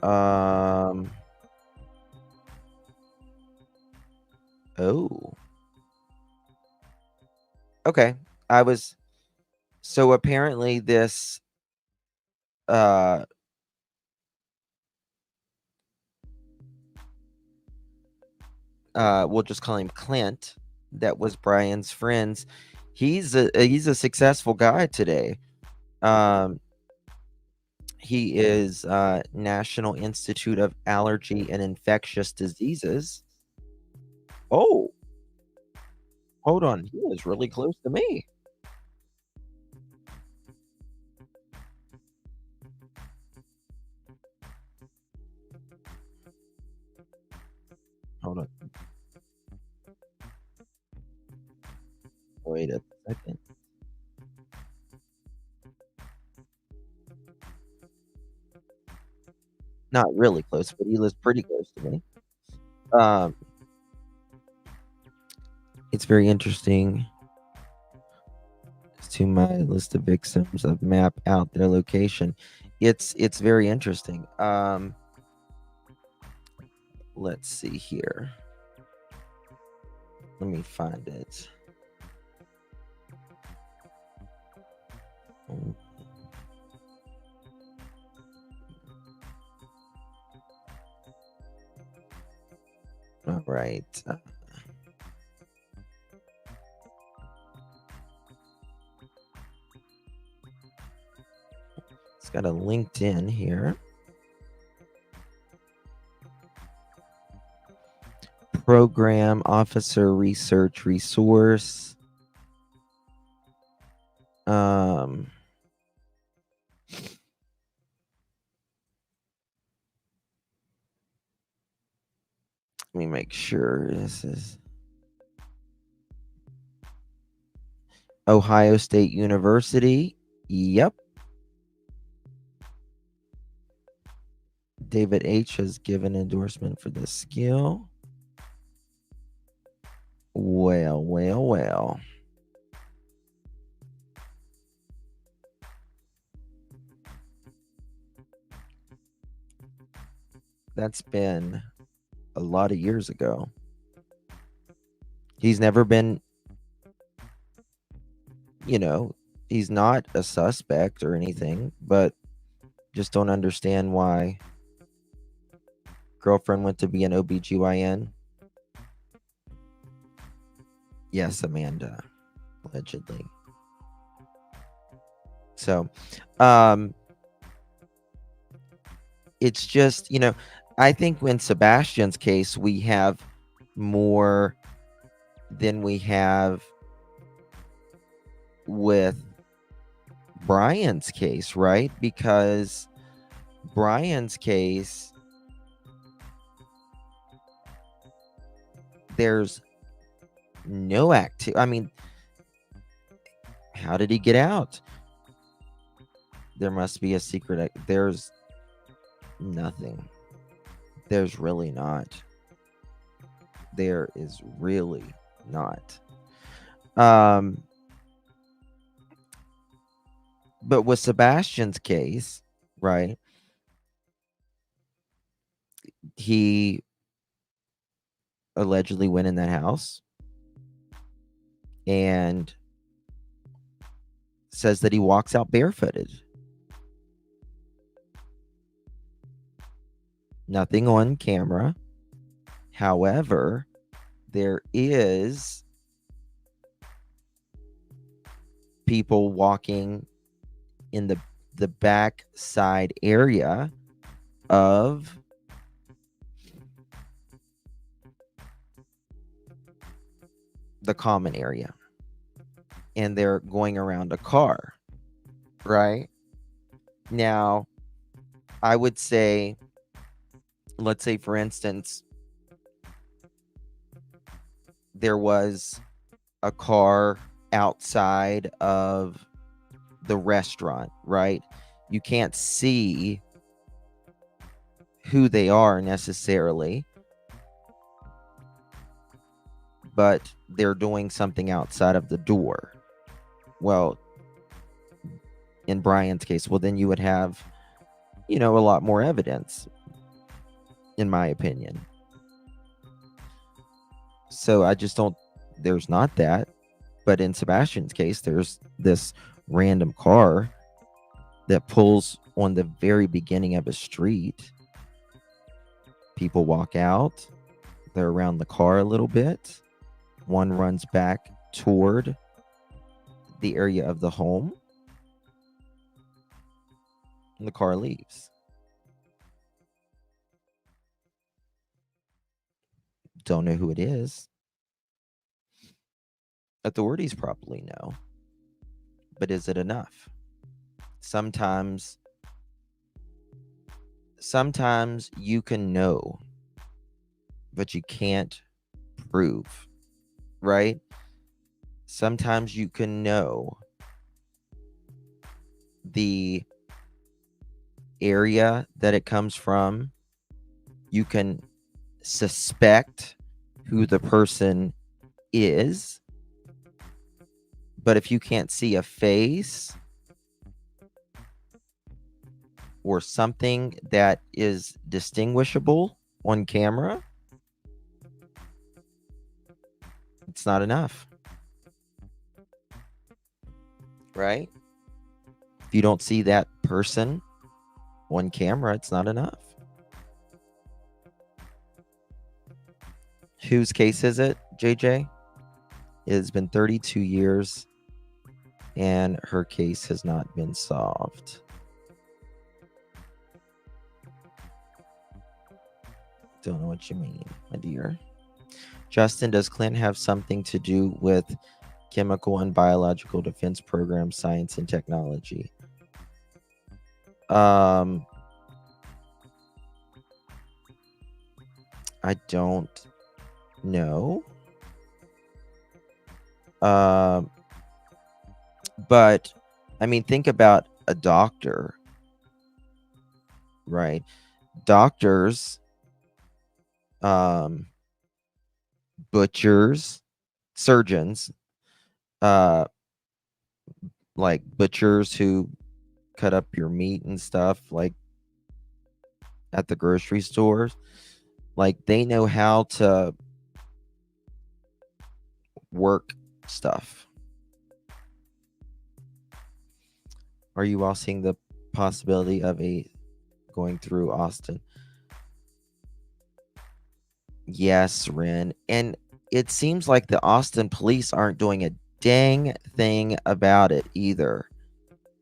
Oh. Okay. So apparently this we'll just call him Clint, that was Brian's friends. He's a successful guy today. He is National Institute of Allergy and Infectious Diseases. Oh, hold on. He was really close to me. Hold on. Wait a second. Not really close, but he lives pretty close to me. It's very interesting. To my list of victims, I've mapped out their location. It's very interesting. Let's see here. Let me find it. All right. It's got a LinkedIn here. Program Officer Research Resource. Let me make sure this is Ohio State University. Yep. David H. has given endorsement for this skill. Well. That's been a lot of years ago. He's never been, he's not a suspect or anything, but just don't understand why girlfriend went to be an OBGYN. Yes, Amanda, allegedly. So, it's just, I think in Sebastian's case, we have more than we have with Brian's case, right? Because Brian's case, there's no activity. I mean, how did he get out? There must be a secret. There's nothing. There's really not. There is really not. But with Sebastian's case, right? He allegedly went in that house and says that he walks out barefooted. Nothing on camera. However, there is people walking in the back side area of the common area, and they're going around a car, right? Now, I would say, let's say for instance, there was a car outside of the restaurant, right? You can't see who they are necessarily, but they're doing something outside of the door. Well, in Brian's case, well, then you would have, a lot more evidence, in my opinion. So I just don't, there's not that. But in Sebastian's case, there's this random car that pulls on the very beginning of a street. People walk out. They're around the car a little bit. One runs back toward the area of the home, and the car leaves. Don't know who it is. Authorities probably know. But is it enough? Sometimes you can know, but you can't prove, right? Sometimes you can know the area that it comes from. You can suspect who the person is, but if you can't see a face or something that is distinguishable on camera, it's not enough, right? If you don't see that person on camera, it's not enough. Whose case is it, JJ? It has been 32 years and her case has not been solved. Don't know what you mean, my dear. Justin, does Clinton have something to do with chemical and biological defense program, science and technology? I don't know. But I mean, think about a doctor, right? Doctors, butchers, surgeons, like butchers who cut up your meat and stuff, like at the grocery stores, like they know how to work stuff. Are you all seeing the possibility of going through Austin? Yes, Ren. And it seems like the Austin police aren't doing a dang thing about it either.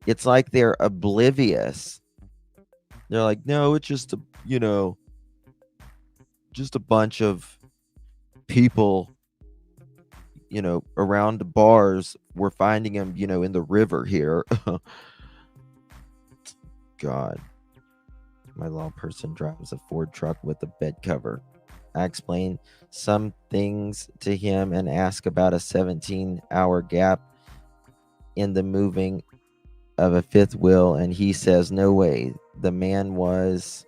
It's like they're oblivious. They're like, no, it's just just a bunch of people around bars. We're finding him, in the river here. God. My law person drives a Ford truck with a bed cover. I explain some things to him and ask about a 17-hour gap in the moving of a fifth wheel, and he says, no way. The man was...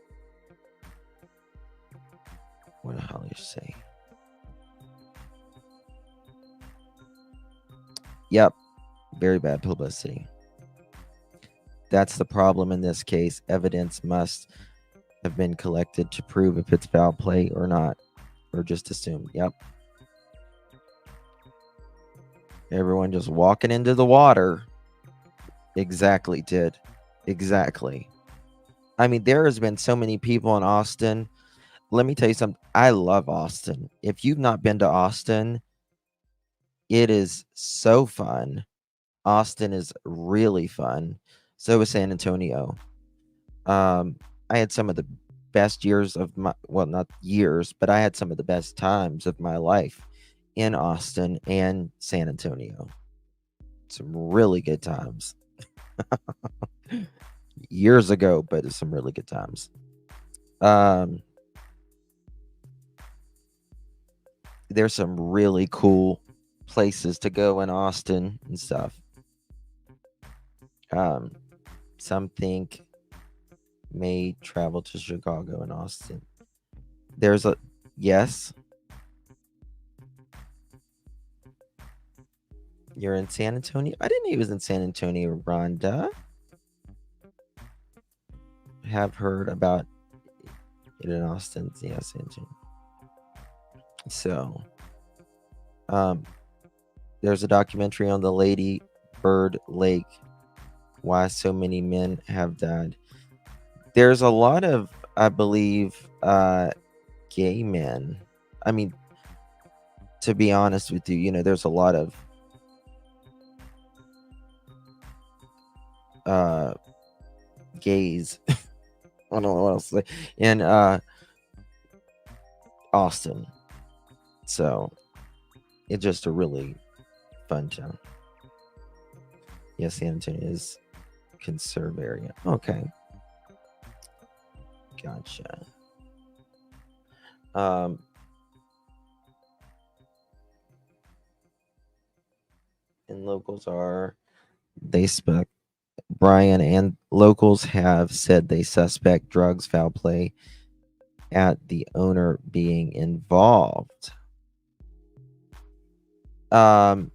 What the hell do you say? Yep. Very bad publicity. That's the problem in this case. Evidence must have been collected to prove if it's foul play or not, or just assumed. Yep. Everyone just walking into the water. Exactly, did. Exactly. I mean, there has been so many people in Austin. Let me tell you something. I love Austin. If you've not been to Austin, it is so fun. Austin is really fun. So is San Antonio. I had some of the best years of my, well, not years, but I had some of the best times of my life in Austin and San Antonio. Some really good times. Years ago, but it's some really good times. There's some really cool places to go in Austin and stuff. Some think may travel to Chicago and Austin. There's a yes. You're in San Antonio? I didn't know he was in San Antonio, Rhonda. Have heard about it in Austin. Yeah, San Antonio. So, there's a documentary on the Lady Bird Lake. Why so many men have died. There's a lot of, I believe, gay men. I mean, to be honest with you, there's a lot of gays. I don't know what else to say. In Austin. So it's just a really fun town. Yes, San Antonio is conserve area. Okay. Gotcha. And locals are, they suspect, Brian and locals have said they suspect drugs, foul play at the owner being involved. When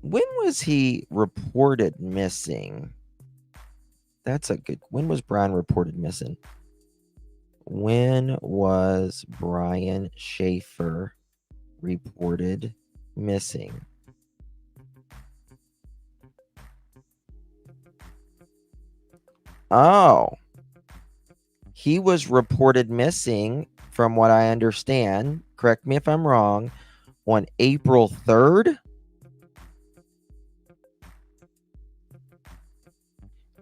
was he reported missing? That's a good. When was Brian reported missing? When was Brian Shaffer reported missing? Oh, he was reported missing, from what I understand, correct me if I'm wrong, on April 3rd,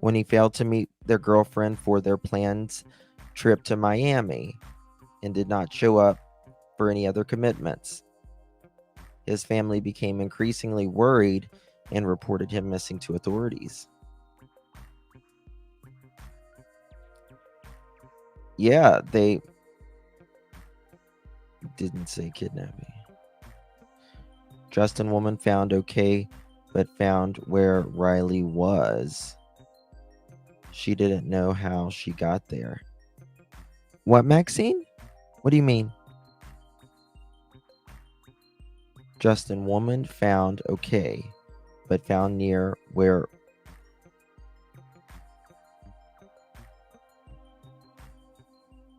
when he failed to meet their girlfriend for their planned trip to Miami and did not show up for any other commitments. His family became increasingly worried and reported him missing to authorities. Yeah, they didn't say kidnapping. Justin woman found okay, but found where Riley was. She didn't know how she got there. What, Maxine? What do you mean? Justin woman found okay, but found near where...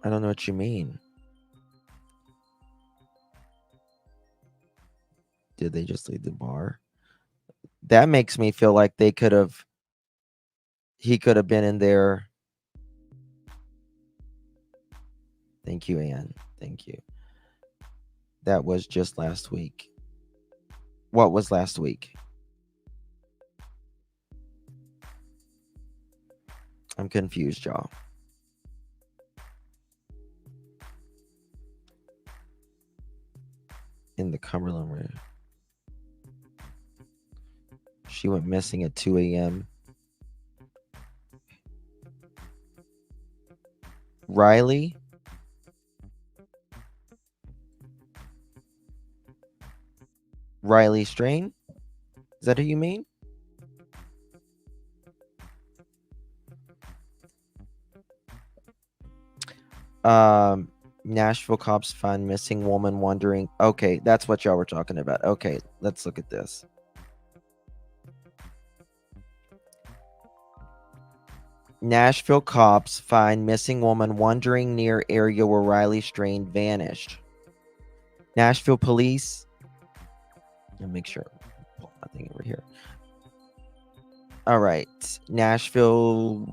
I don't know what you mean. Did they just leave the bar? That makes me feel like they could have... He could have been in there. Thank you, Anne. Thank you. That was just last week. What was last week? I'm confused, y'all. in the Cumberland River. She went missing at 2 a.m. Riley? Riley Strain? Is that who you mean? Nashville cops find missing woman wondering. Okay, that's what y'all were talking about. Okay, let's look at this. Nashville cops find missing woman wandering near area where Riley Strain vanished. Nashville police. Let me make sure. Pull my thing over here. All right. Nashville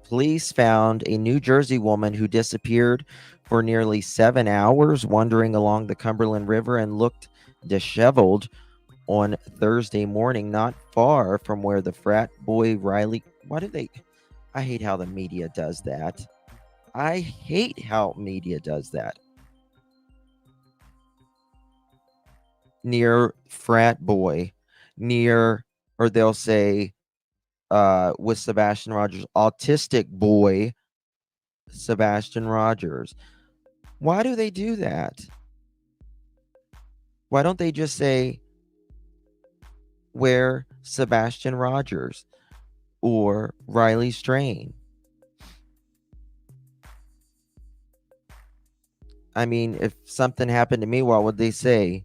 police found a New Jersey woman who disappeared for nearly 7 hours wandering along the Cumberland River and looked disheveled on Thursday morning, not far from where the frat boy Riley. Why do they? I hate how the media does that. I hate how media does that. Near frat boy, near, or they'll say, with Sebastian Rogers, autistic boy, Sebastian Rogers. Why do they do that? Why don't they just say where Sebastian Rogers or Riley Strain? I mean, if something happened to me, what would they say?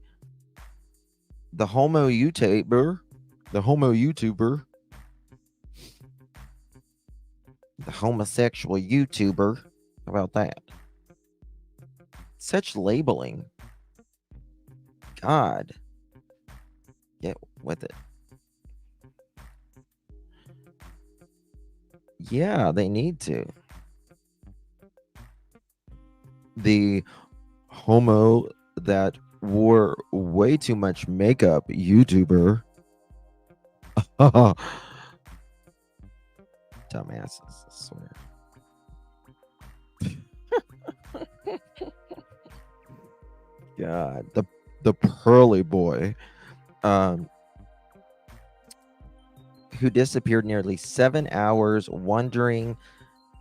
The homo YouTuber, the homosexual YouTuber. How about that? Such labeling. God. Get with it. Yeah, they need to. The homo that wore way too much makeup YouTuber. Dumbasses, I swear. God, the pearly boy, who disappeared nearly 7 hours wandering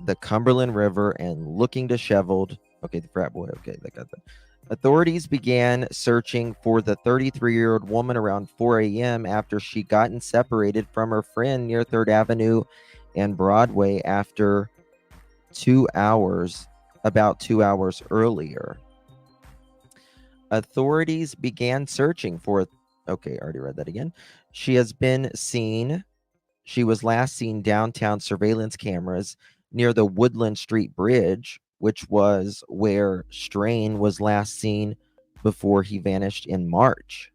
the Cumberland River and looking disheveled. Okay, the frat boy. Okay, they got that. Authorities began searching for the 33-year-old woman around 4 a.m. after she gotten separated from her friend near 3rd Avenue and Broadway after 2 hours, about 2 hours earlier. Authorities began searching for. Okay, I already read that again. She has been seen. She was last seen downtown surveillance cameras near the Woodland Street Bridge, which was where Strain was last seen before he vanished in March.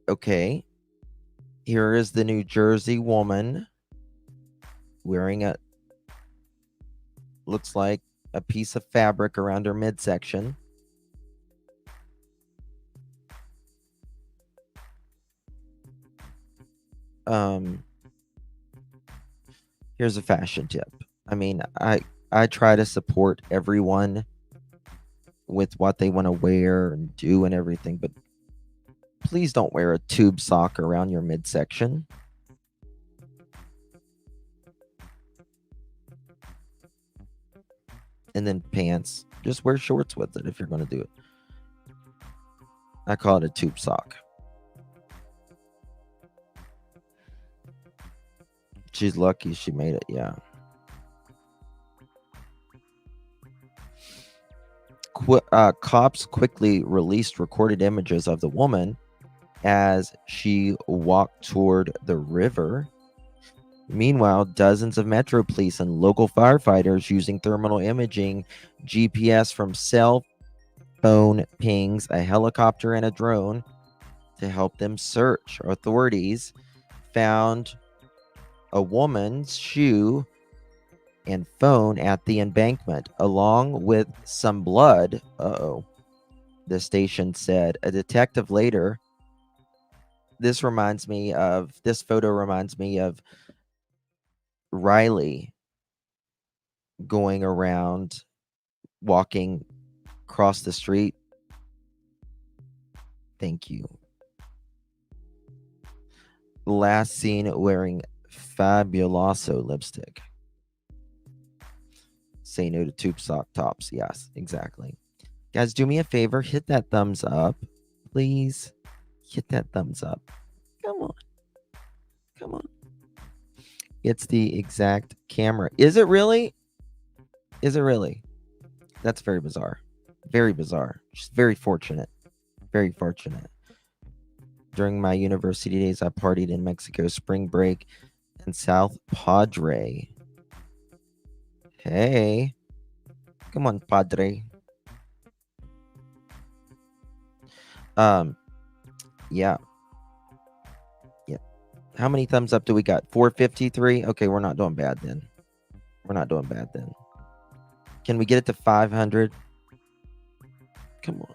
Okay. Here is the New Jersey woman wearing a, looks like a piece of fabric around her midsection. Here's a fashion tip. I mean, I try to support everyone with what they want to wear and do and everything, but please don't wear a tube sock around your midsection. And then pants. Just wear shorts with it if you're going to do it. I call it a tube sock. She's lucky she made it, yeah. Cops quickly released recorded images of the woman as she walked toward the river. Meanwhile, dozens of Metro police and local firefighters using thermal imaging, GPS from cell phone pings, a helicopter, and a drone to help them search. Authorities found a woman's shoe and phone at the embankment, along with some blood. The station said. A detective later. This photo reminds me of Riley going around walking across the street. Thank you. Last seen wearing Fabuloso lipstick. Say no to tube sock tops. Yes, exactly. Guys, do me a favor. Hit that thumbs up, please. Hit that thumbs up. Come on. Come on. It's the exact camera. Is it really? Is it really? That's very bizarre. Very bizarre. Just very fortunate. Very fortunate. During my university days, I partied in Mexico spring break and South Padre. Hey. Come on, Padre. Yeah. Yeah. How many thumbs up do we got? 453? Okay, we're not doing bad then. We're not doing bad then. Can we get it to 500? Come on.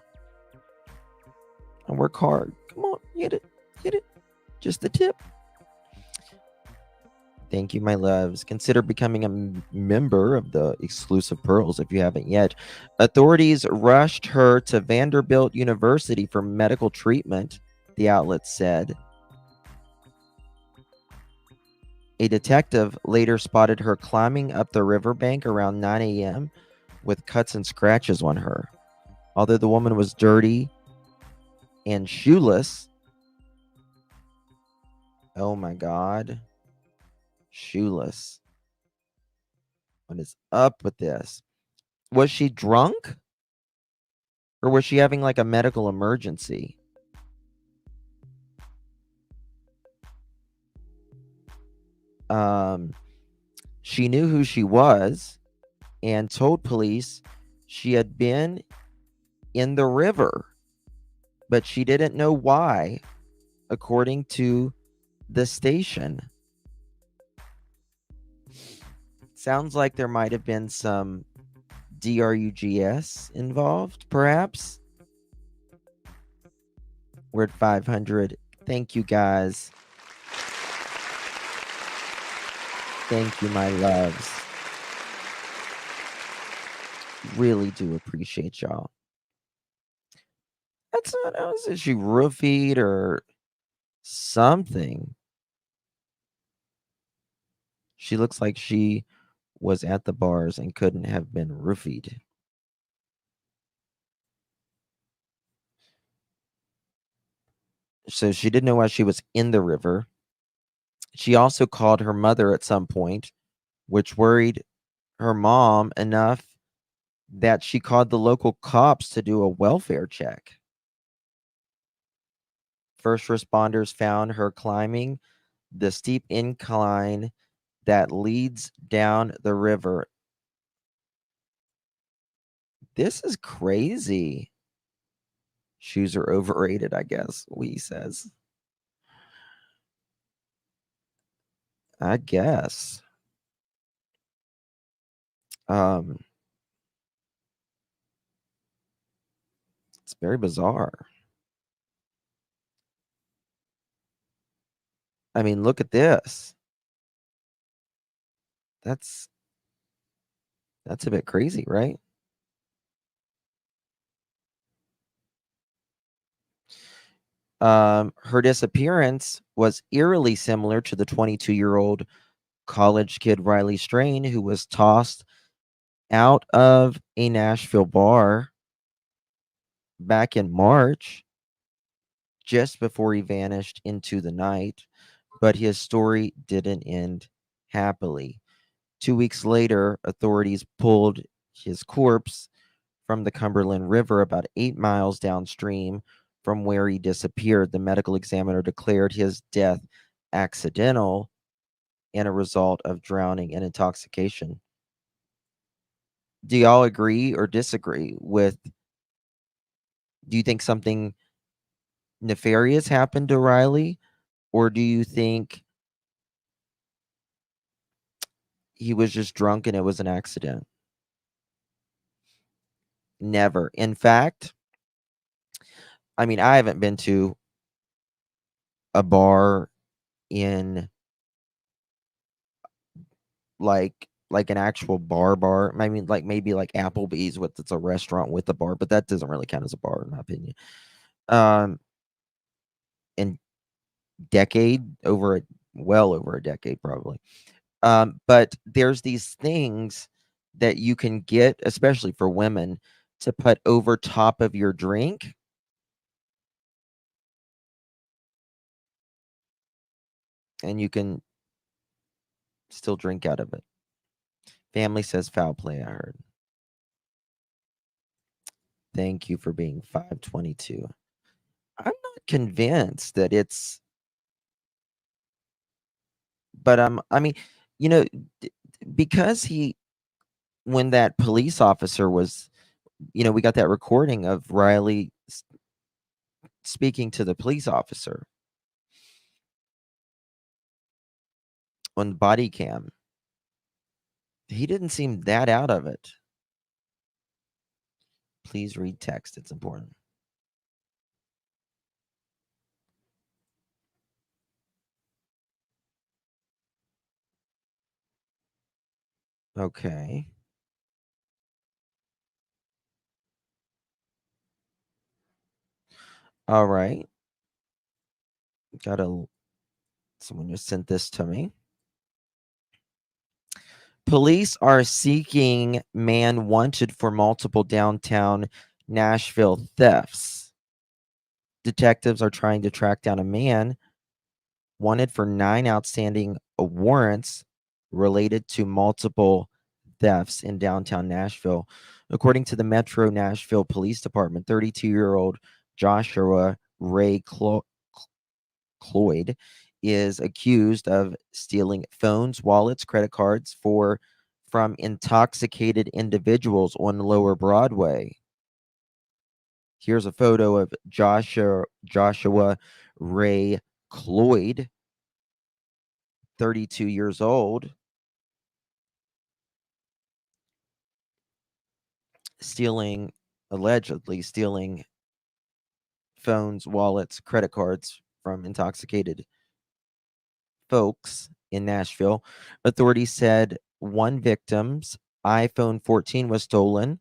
I work hard. Come on, hit it. Hit it. Just the tip. Thank you, my loves. Consider becoming a member of the exclusive Pearls if you haven't yet. Authorities rushed her to Vanderbilt University for medical treatment, the outlet said. A detective later spotted her climbing up the riverbank around 9 a.m. with cuts and scratches on her. Although the woman was dirty and shoeless. Oh my God. Shoeless. What is up with this? Was she drunk? Or was she having like a medical emergency? She knew who she was and told police she had been in the river, but she didn't know why, according to the station. Sounds like there might have been some DRUGS involved, perhaps. We're at 500. Thank you, guys. Thank you, my loves. Really do appreciate y'all. That's not else. Is she roofied or something? She looks like she was at the bars and couldn't have been roofied. So she didn't know why she was in the river. She also called her mother at some point, which worried her mom enough that she called the local cops to do a welfare check. First responders found her climbing the steep incline that leads down the river. This is crazy. Shoes are overrated, I guess, Wee says. I guess. It's very bizarre. I mean, look at this. That's a bit crazy, right? Her disappearance was eerily similar to the 22-year-old college kid Riley Strain, who was tossed out of a Nashville bar back in March, just before he vanished into the night. But his story didn't end happily. 2 weeks later, authorities pulled his corpse from the Cumberland River about 8 miles downstream from where he disappeared. The medical examiner declared his death accidental and a result of drowning and intoxication. Do y'all agree or disagree with? Do you think something nefarious happened to Riley, or do you think he was just drunk and it was an accident? Never. In fact, I mean, I haven't been to a bar in like like an actual bar. I mean, like maybe like Applebee's with it's a restaurant with a bar, but that doesn't really count as a bar in my opinion. In well over a decade probably. But there's these things that you can get, especially for women, to put over top of your drink. And you can still drink out of it. Family says foul play, I heard. Thank you for being 522. I'm not convinced that it's, but I mean, you know, because when that police officer was, we got that recording of Riley speaking to the police officer on body cam. He didn't seem that out of it. Please read text. It's important. Okay. All right. Someone just sent this to me. Police are seeking man wanted for multiple downtown Nashville thefts. Detectives are trying to track down a man wanted for 9 outstanding warrants related to multiple thefts in downtown Nashville. According to the Metro Nashville Police Department, 32-year-old Joshua Ray Cloyd is accused of stealing phones, wallets, credit cards from intoxicated individuals on Lower Broadway. Here's a photo of Joshua Ray Cloyd, 32 years old, allegedly stealing phones, wallets, credit cards from intoxicated folks in Nashville. Authorities said one victim's iPhone 14 was stolen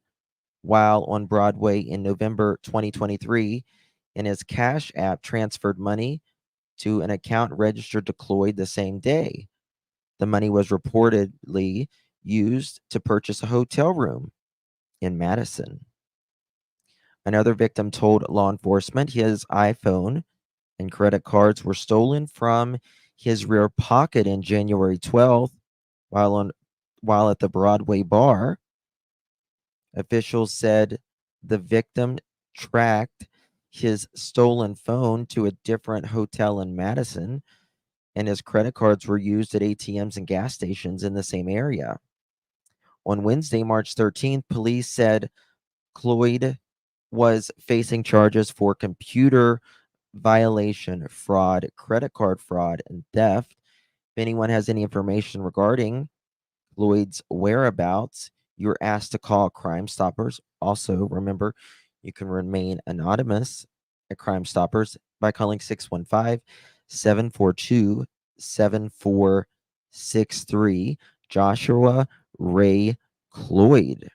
while on Broadway in November 2023, and his Cash App transferred money to an account registered to Cloyd the same day. The money was reportedly used to purchase a hotel room in Madison. Another victim told law enforcement his iPhone and credit cards were stolen from his rear pocket in January 12th while at the Broadway bar. Officials said the victim tracked his stolen phone to a different hotel in Madison, and his credit cards were used at ATMs and gas stations in the same area. On Wednesday, March 13th, police said Cloyd was facing charges for computer violation, fraud, credit card fraud, and theft. If anyone has any information regarding Lloyd's whereabouts, you're asked to call Crime Stoppers. Also, remember, you can remain anonymous at Crime Stoppers by calling 615-742-7463. Joshua Ray Cloyd.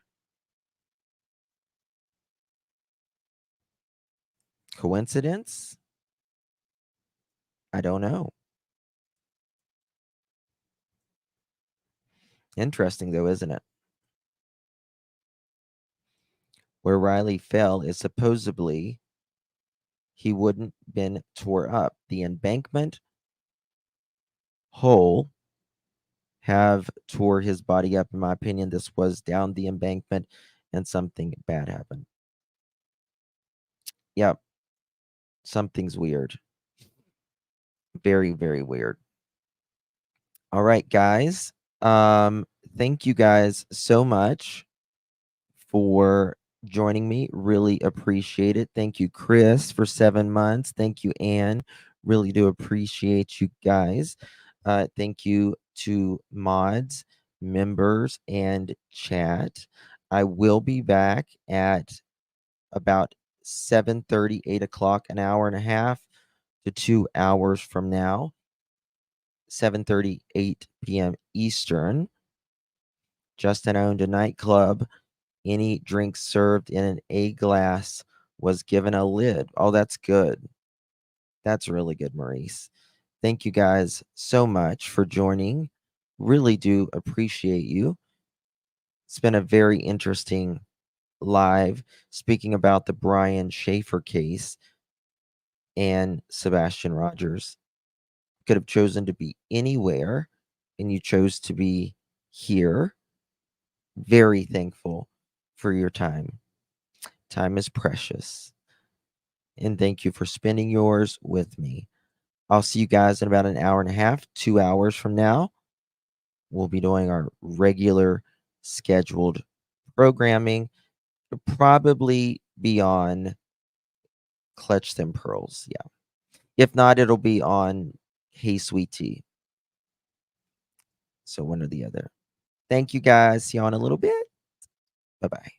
Coincidence? I don't know. Interesting, though, isn't it? Where Riley fell is supposedly he wouldn't been tore up. The embankment hole have tore his body up. In my opinion, this was down the embankment and something bad happened. Yep. Something's weird. Very, very weird. All right, guys. Thank you guys so much for joining me. Really appreciate it. Thank you, Chris, for 7 months. Thank you, Anne. Really do appreciate you guys. Thank you to mods, members, and chat. I will be back at about 7:30, 8 o'clock, an hour and a half to 2 hours from now, 7:30, 8 p.m. Eastern. Justin owned a nightclub. Any drink served in an A glass was given a lid. Oh, that's good. That's really good, Maurice. Thank you guys so much for joining. Really do appreciate you. It's been a very interesting live speaking about the Brian Shaffer case and Sebastian Rogers. Could have chosen to be anywhere, and you chose to be here. Very thankful for your time. Time is precious. And thank you for spending yours with me. I'll see you guys in about an hour and a half, 2 hours from now. We'll be doing our regular scheduled programming. It'll probably be on Clutch Them Pearls. Yeah. If not, it'll be on Hey Sweet Tea. So one or the other. Thank you guys. See you all in a little bit. Bye-bye.